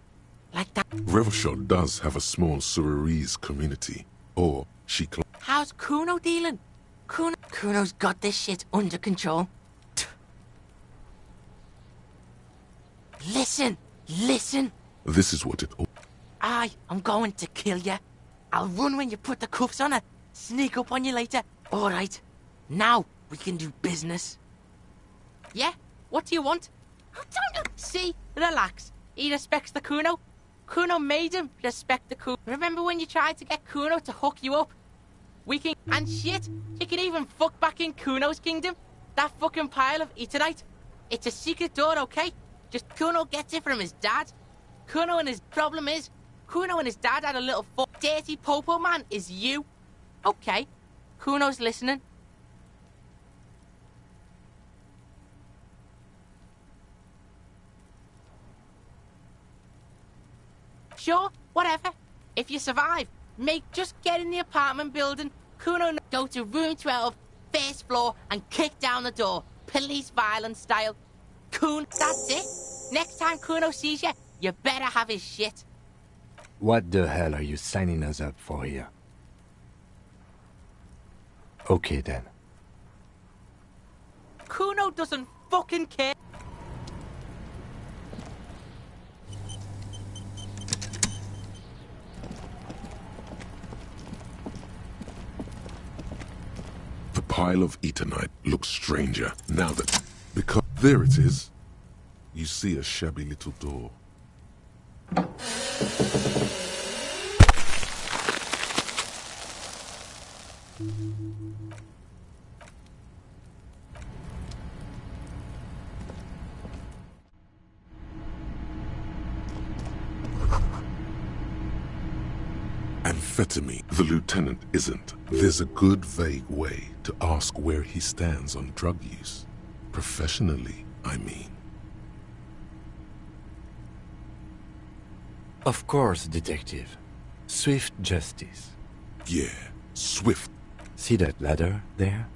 Like that. Revachol does have a small Suroese community. Or she... How's Kuno dealing? Kuno's got this shit under control. Listen. Listen. This is what it all... I'm going to kill you. I'll run when you put the cuffs on her. Sneak up on you later. All right. Now we can do business. Yeah? What do you want? Don't see? Relax. He respects the Kuno. Kuno made him respect the Kuno. Remember when you tried to get Kuno to hook you up? We can... And shit, you can even fuck back in Kuno's kingdom. That fucking pile of eternite. It's a secret door, okay? Just Kuno gets it from his dad. Kuno and his problem is... Kuno and his dad had a little dirty popo man is you. Okay. Kuno's listening. Sure, whatever. If you survive, just get in the apartment building. Kuno, go to room 12, first floor, and kick down the door. Police violence style. That's it. Next time Kuno sees you, you better have his shit. What the hell are you signing us up for here? Okay then. Kuno doesn't fucking care. The pile of eternite looks stranger now that... Because... There it is. You see a shabby little door. Amphetamine. The lieutenant isn't. There's a good vague way to ask where he stands on drug use. Professionally, I mean. Of course, detective. Swift justice. Yeah, swift. See that ladder there?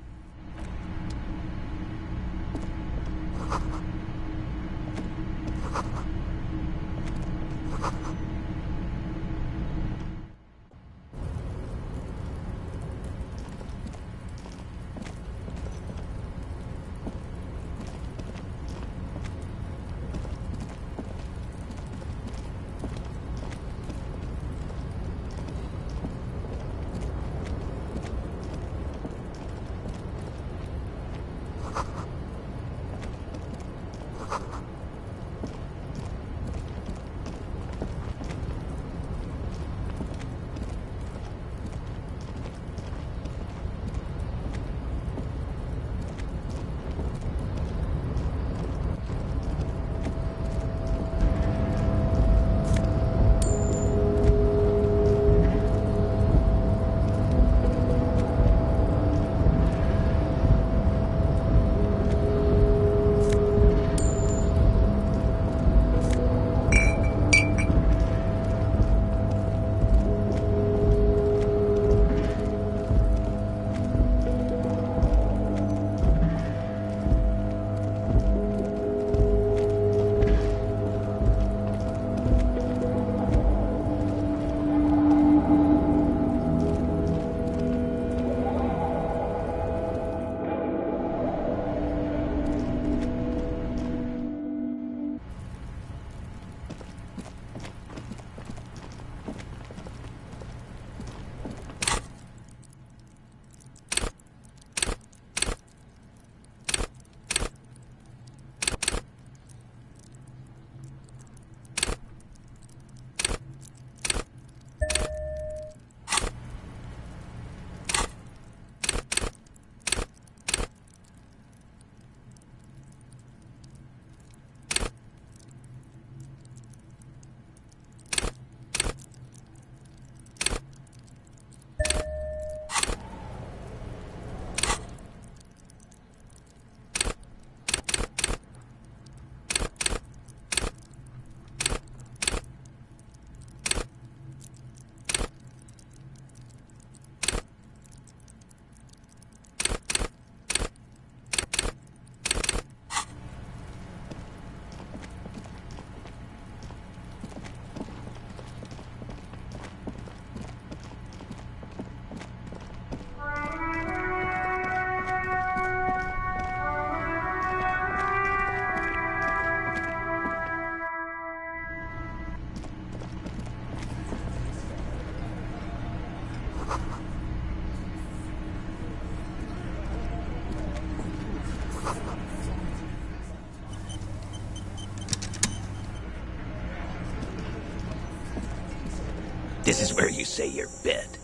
This is where you say your bit.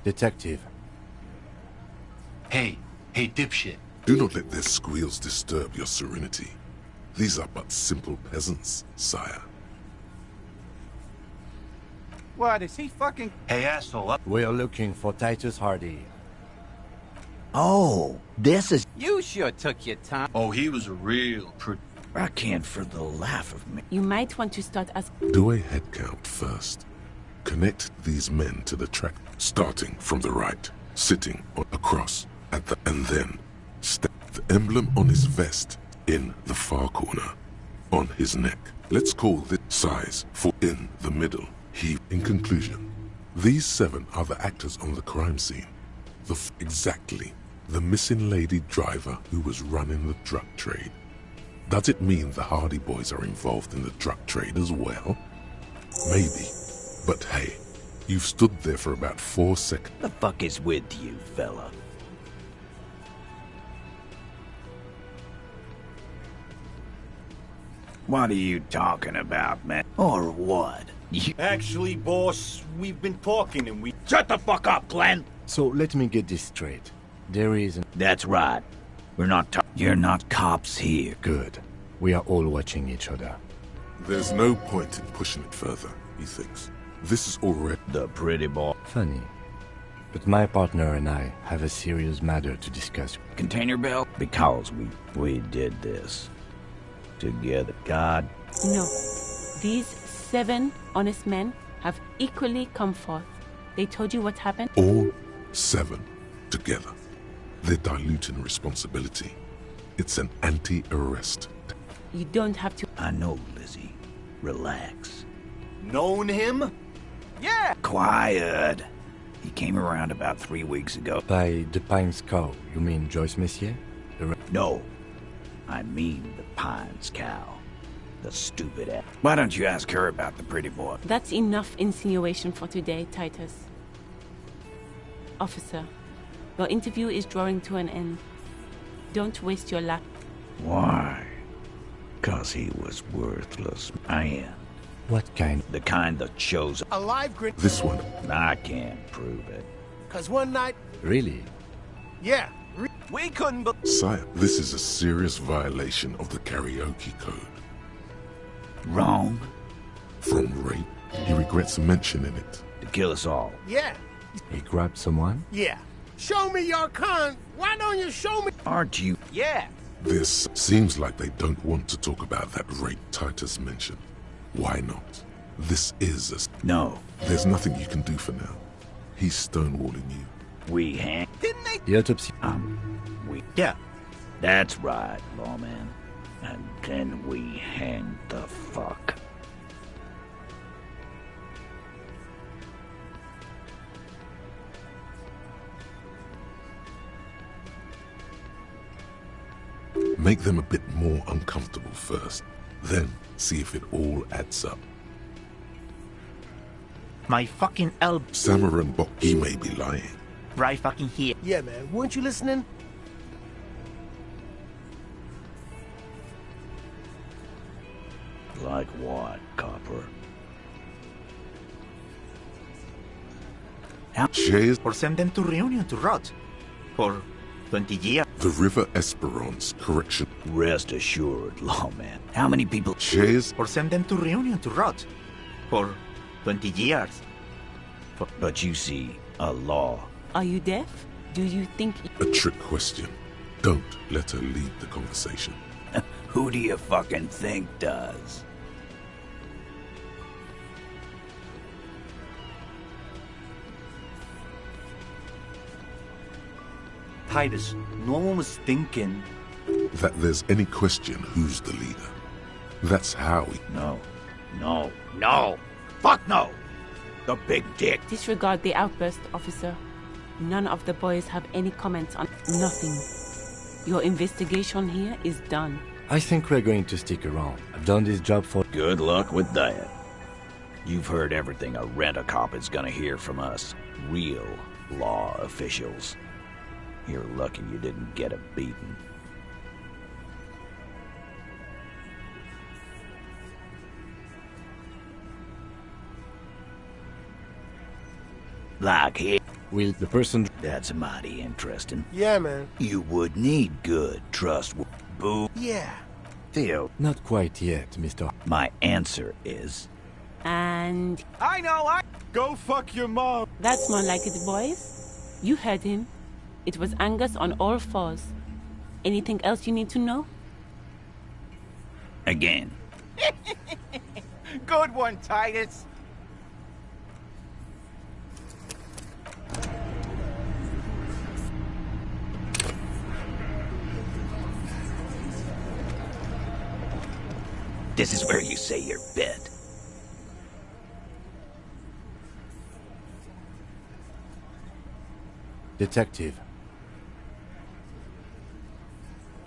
Detective. Hey, dipshit. Do not let their squeals disturb your serenity. These are but simple peasants, sire. What, is he fucking... Hey, asshole, up. We are looking for Titus Hardy. Oh, this is... You sure took your time. Oh, he was a real I can't for the laugh of me. You might want to start asking. Do a head count first. Connect these men to the track, starting from the right, sitting across at the, and then step the emblem on his vest in the far corner, on his neck. Let's call this size for in the middle. In conclusion, these 7 are the actors on the crime scene. Exactly the missing lady driver who was running the drug trade. Does it mean the Hardy Boys are involved in the drug trade as well? Maybe. But hey, you've stood there for about 4 seconds. The fuck is with you, fella? What are you talking about, man? Or what? Actually, boss, we've been talking and we... Shut the fuck up, Glenn! So let me get this straight. There is... That's right. We're not You're not cops here. Good. We are all watching each other. There's no point in pushing it further, he thinks. This is already... The pretty boy. Funny. But my partner and I have a serious matter to discuss. Container belt? Because we did this. Together. God. No. These 7 honest men have equally come forth. They told you what happened? All 7 together. They're diluting responsibility. It's an anti-arrest. You don't have to... I know, Lizzie. Relax. Known him? Yeah! Quiet. He came around about 3 weeks ago. By the Pines cow, you mean Joyce Messier? No. I mean the Pines cow. The stupid ass. Why don't you ask her about the pretty boy? That's enough insinuation for today, Titus. Officer, your interview is drawing to an end. Don't waste your life. Why? 'Cause he was worthless, man. What kind? The kind that shows A live grid. This one. I can't prove it. 'Cause one night... Really? Yeah. We couldn't but... Sire, this is a serious violation of the karaoke code. Wrong? From rape, he regrets mentioning it. To kill us all. Yeah. He grabbed someone? Yeah. Show me your con. Why don't you show me... Aren't you? Yeah. This seems like they don't want to talk about that rape Titus mentioned. Why not? This is a... No. There's nothing you can do for now. He's stonewalling you. We hang... Didn't they... The autopsy... we... Yeah. That's right, lawman. And then we hang the fuck. Make them a bit more uncomfortable first. Then see if it all adds up. My fucking elb... Samaran Bok, he may be lying. Right fucking here. Yeah, man. Weren't you listening? Like what, copper? Shares Or send them to Reunion to rot. For 20 years. the River Esperance correction. Rest assured, lawman. How many people... Shares Or send them to Reunion to rot. For 20 years. But you see, a law. Are you deaf? Do you think... a trick question. Don't let her lead the conversation. Who do you fucking think does? Titus, no one was thinking... That there's any question who's the leader. That's how we... No. No. No! Fuck no! The big dick. Disregard the outburst, officer. None of the boys have any comments on... Nothing. Your investigation here is done. I think we're going to stick around. I've done this job for... Good luck with that. You've heard everything a rent-a-cop is gonna hear from us. Real law officials. You're lucky you didn't get a beating. Like here. Will the person... That's mighty interesting. Yeah, man. You would need good trust. Boo. Yeah. Theo. Not quite yet, Mr. My answer is... And... I know, Go fuck your mom. That's more like it, boys. You heard him. It was Angus on all fours. Anything else you need to know? Again. Good one, Titus. This is where you say your bit. Detective.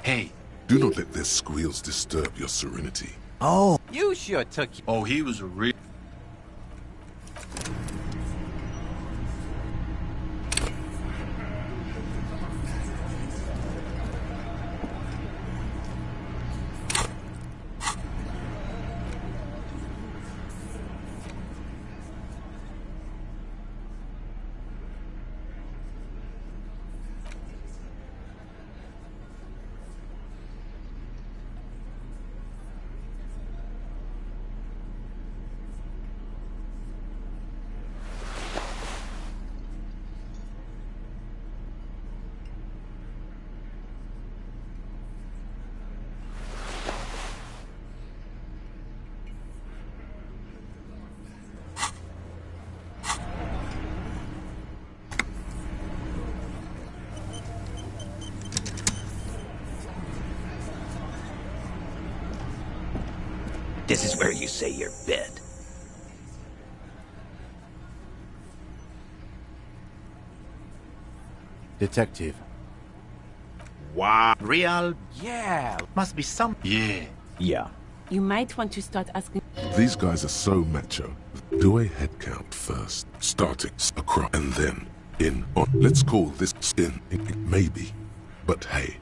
Hey. Do not let their squeals disturb your serenity. Oh. You sure took... Oh, he was a real... This is where you say your bit. Detective. Wow. Real? Yeah. Must be some... Yeah. Yeah. You might want to start asking... These guys are so macho. Do a head count first, starting across and then in on. Let's call this in, maybe. But hey,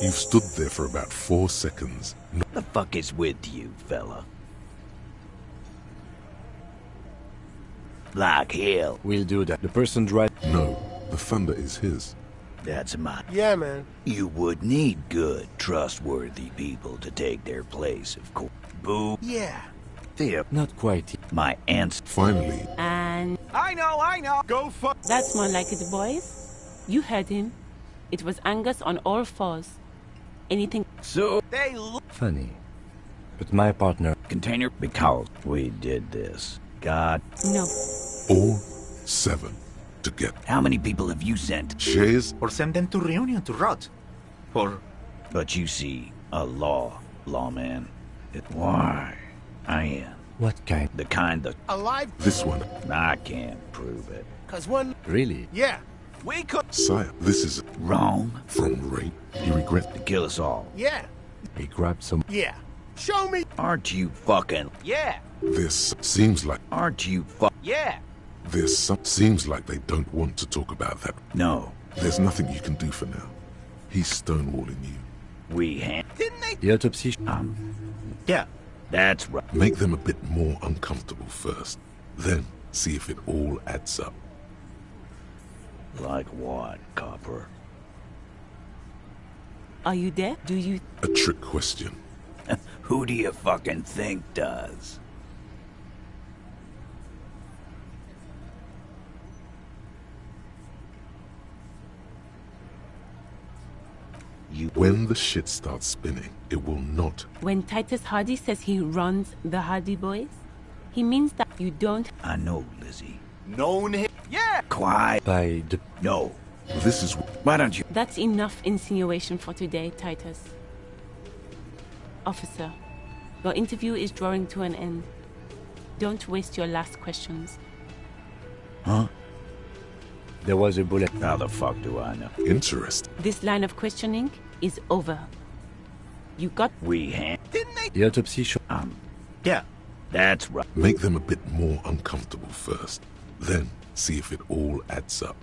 you've stood there for about 4 seconds. What the fuck is with you, fella? Like hell. We'll do that. The person drive... No, the thunder is his. That's my... Yeah, man. You would need good, trustworthy people to take their place, of course. Boo. Yeah. Theo. Not quite. My answer. Finally. And... I know. Go fuck... That's more like it, boys. You heard him. It was Angus on all fours. Anything... So... They look... Funny. But my partner... Container, because we did this. God... No. All 7 to get. How many people have you sent? Shares? Or send them to Reunion to rot. Or... But you see, a lawman. Why? I am. What kind? The kind that... Alive? This one. I can't prove it. 'Cause one... Really? Yeah. We could... Sire, this is... Wrong. From rape. You regret... To kill us all. Yeah. He grabbed some... Yeah. Show me... Aren't you fucking... Yeah. This seems like... Aren't you Yeah. This seems like they don't want to talk about that. No. There's nothing you can do for now. He's stonewalling you. Didn't they... The autopsy... Yeah. That's right. Make them a bit more uncomfortable first. Then see if it all adds up. Like what, copper? Are you there? Do you... A trick question. Who do you fucking think does? When the shit starts spinning, it will not. When Titus Hardy says he runs the Hardy Boys, he means that you don't... I know, Lizzie. Known him. Yeah. Quiet. By the... No. This is... Why don't you... That's enough insinuation for today, Titus. Officer, your interview is drawing to an end. Don't waste your last questions. Huh? There was a bullet. How the fuck do I know? Interesting. This line of questioning is over. You got... Didn't they? The autopsy show. Yeah, that's right. Make them a bit more uncomfortable first, then see if it all adds up.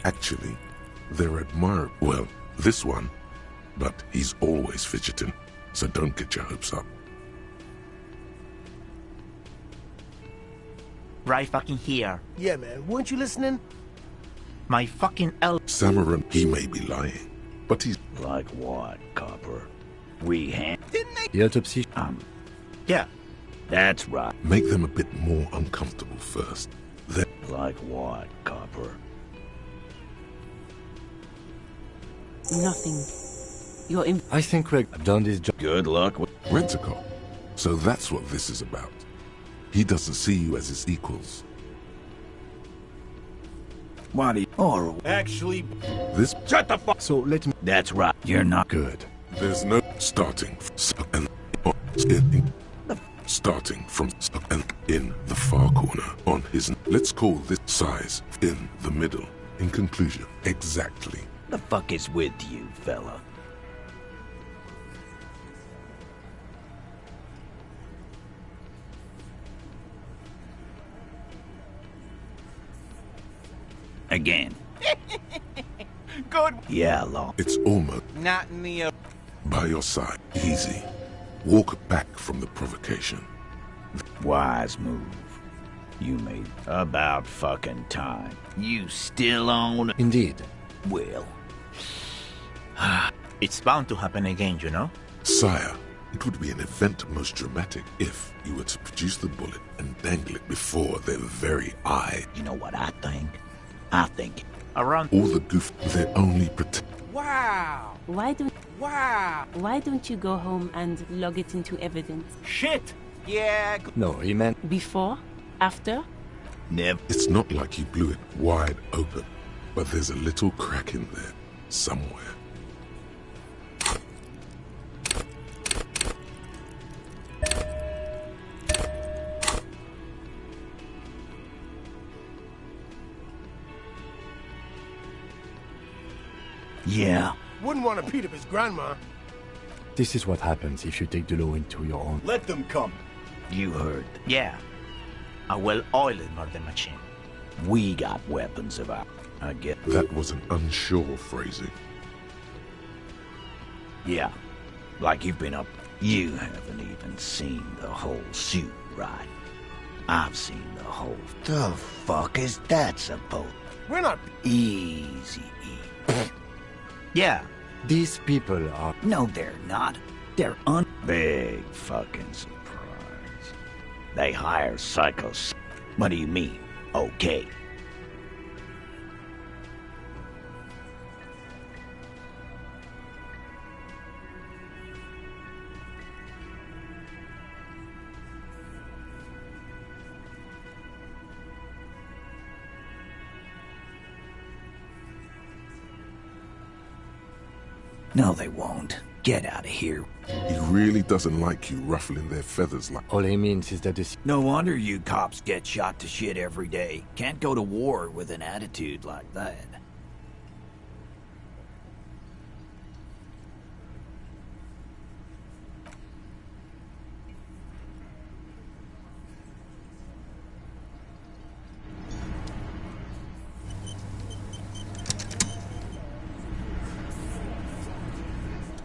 Actually, they're admirable. Well, this one, but he's always fidgeting, so don't get your hopes up. Right fucking here. Yeah, man. Weren't you listening? My fucking Samaran, he may be lying, but he's... Like what, Copper? Didn't they? The autopsy. Yeah, that's right. Make them a bit more uncomfortable first, then... Like what, Copper? Nothing. You're in... I think we've done this job. Good luck with... Rent-a-cop. So that's what this is about. He doesn't see you as his equals. Why do you... Or... Actually, This... shut the fuck. So let me... That's right. You're not... Good. There's no starting and starting from and in the far corner on his... Let's call this size in the middle. In conclusion, exactly. The fuck is with you, fella? Again. Good. Yeah, long. It's almost Not in the... by your side. Easy. Walk back from the provocation. Wise move. You made about fucking time. You still on? Indeed. Well. It's bound to happen again, you know? Sire, it would be an event most dramatic if you were to produce the bullet and dangle it before their very eye. You know what I think? I think... Around... All the goof, they're only pretend. Wow. Why don't... Wow. Why don't you go home and log it into evidence? Shit! Yeah... No, he meant... Before? After? Never. It's not like you blew it wide open, but there's a little crack in there, somewhere. Yeah. Wouldn't want to beat up his grandma. This is what happens if you take the law into your own. Let them come. You heard. Yeah. A well-oiled murder machine. We got weapons of our... I get... That was an unsure phrasing. Yeah. Like you've been up... You haven't even seen the whole suit, right? I've seen the whole... The fuck is that supposed... We're not... Easy. Yeah. These people are... No, they're not. They're big fucking surprise. They hire psychos. What do you mean? Okay. No, they won't. Get out of here. He really doesn't like you ruffling their feathers like... All he means is that this... No wonder you cops get shot to shit every day. Can't go to war with an attitude like that.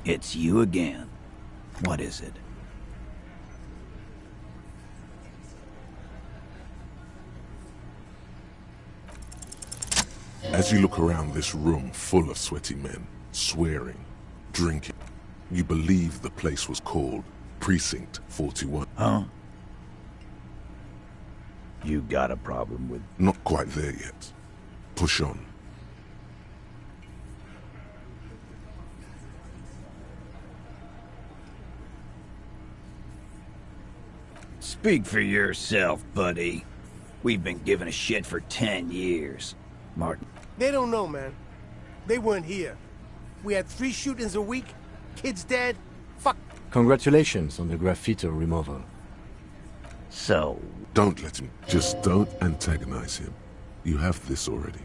It's you again. What is it? As you look around this room full of sweaty men, swearing, drinking, you believe the place was called Precinct 41. Huh? You got a problem with... Not quite there yet. Push on. Speak for yourself, buddy. We've been giving a shit for 10 years. Martin. They don't know, man. They weren't here. We had 3 shootings a week, kids dead. Fuck. Congratulations on the graffiti removal. So... Don't let him. Just don't antagonize him. You have this already.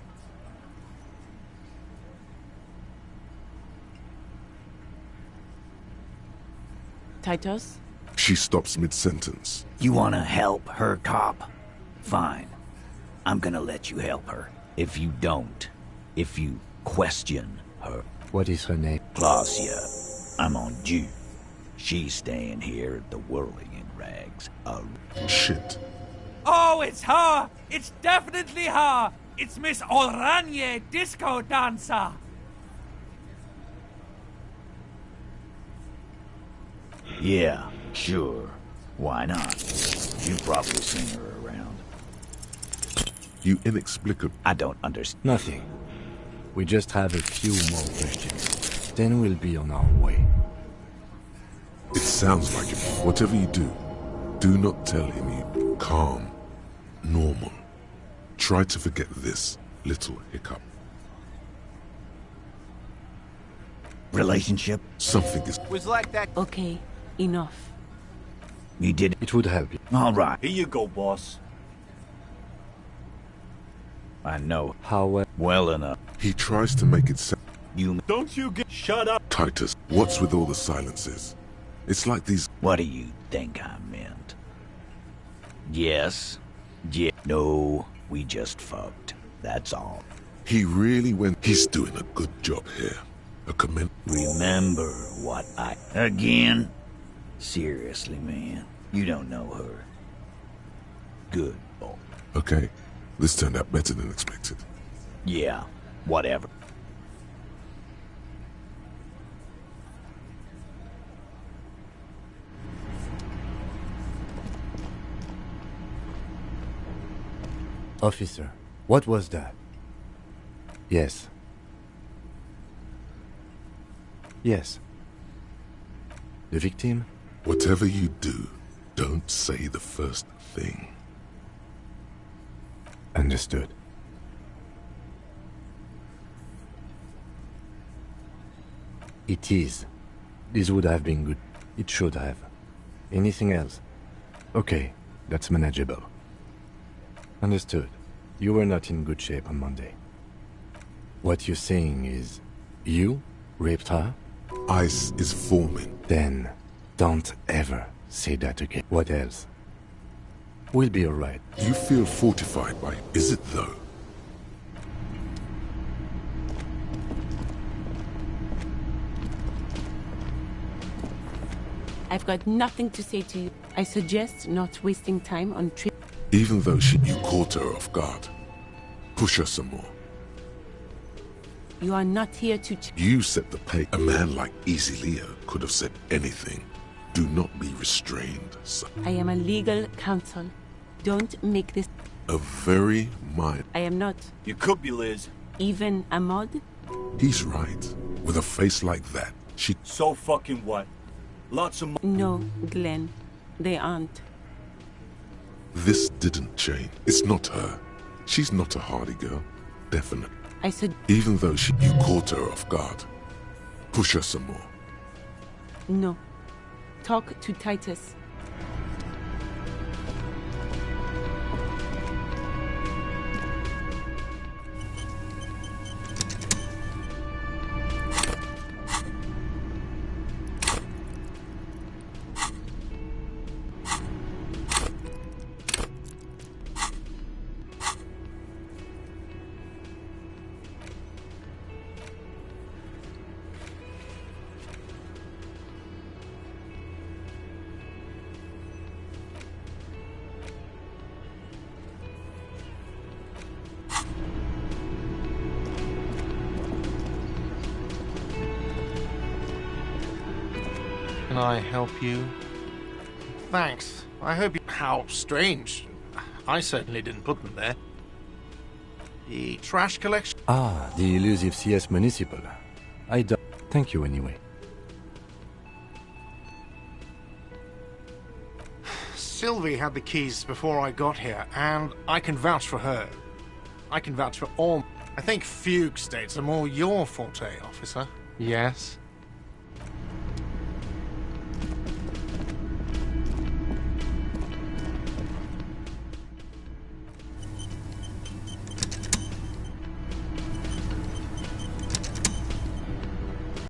Titus? She stops mid-sentence. You wanna help her, cop? Fine. I'm gonna let you help her. If you don't, if you question her... What is her name? Glacia. I'm on due. She's staying here at the Whirling in Rags. Shit. Oh, it's her! It's definitely her! It's Miss Oranje, disco dancer! Yeah, sure. Why not? You've probably seen her around. You inexplicable... I don't understand. Nothing. We just have a few more questions. Then we'll be on our way. It sounds like it. Whatever you do not tell him you... Calm. Normal. Try to forget this little hiccup. Relationship? Something is... Was like that. Okay, enough. You did... It would help you. All right. Here you go, boss. I know. How well enough. He tries to make it sound... You... Don't you get... Shut up! Titus, what's with all the silences? It's like these... What do you think I meant? Yes. Yeah. No, we just fucked. That's all. He really went... He's doing a good job here. A comment... Remember what I... Again? Seriously, man. You don't know her. Good. Oh. Okay. This turned out better than expected. Yeah. Whatever. Officer, what was that? Yes. Yes. The victim? Whatever you do, don't say the first thing. Understood. It is. This would have been good. It should have. Anything else? Okay, that's manageable. Understood. You were not in good shape on Monday. What you're saying is, you raped her? Ice is forming. Then, don't ever say that again. What else? We'll be alright. You feel fortified by it. Is it though? I've got nothing to say to you. I suggest not wasting time on trip. Even though you caught her off guard. Push her some more. You are not here to... You set the pace. A man like Easy Leo could have said anything. Do not be restrained, son. I am a legal counsel. Don't make this... A very mind... I am not. You could be, Liz. Even a mod? He's right. With a face like that, she... So fucking what? Lots of... No, Glenn. They aren't. This didn't change. It's not her. She's not a hardy girl. Definitely. I said... Even though you caught her off guard. Push her some more. No. Talk to Titus. Can I help you? Thanks. I hope you... How strange. I certainly didn't put them there. The trash collection... Ah, the elusive CS Municipal. I don't... Thank you anyway. Sylvie had the keys before I got here, and I can vouch for her. I can vouch for all... I think fugue states are more your forte, officer. Yes?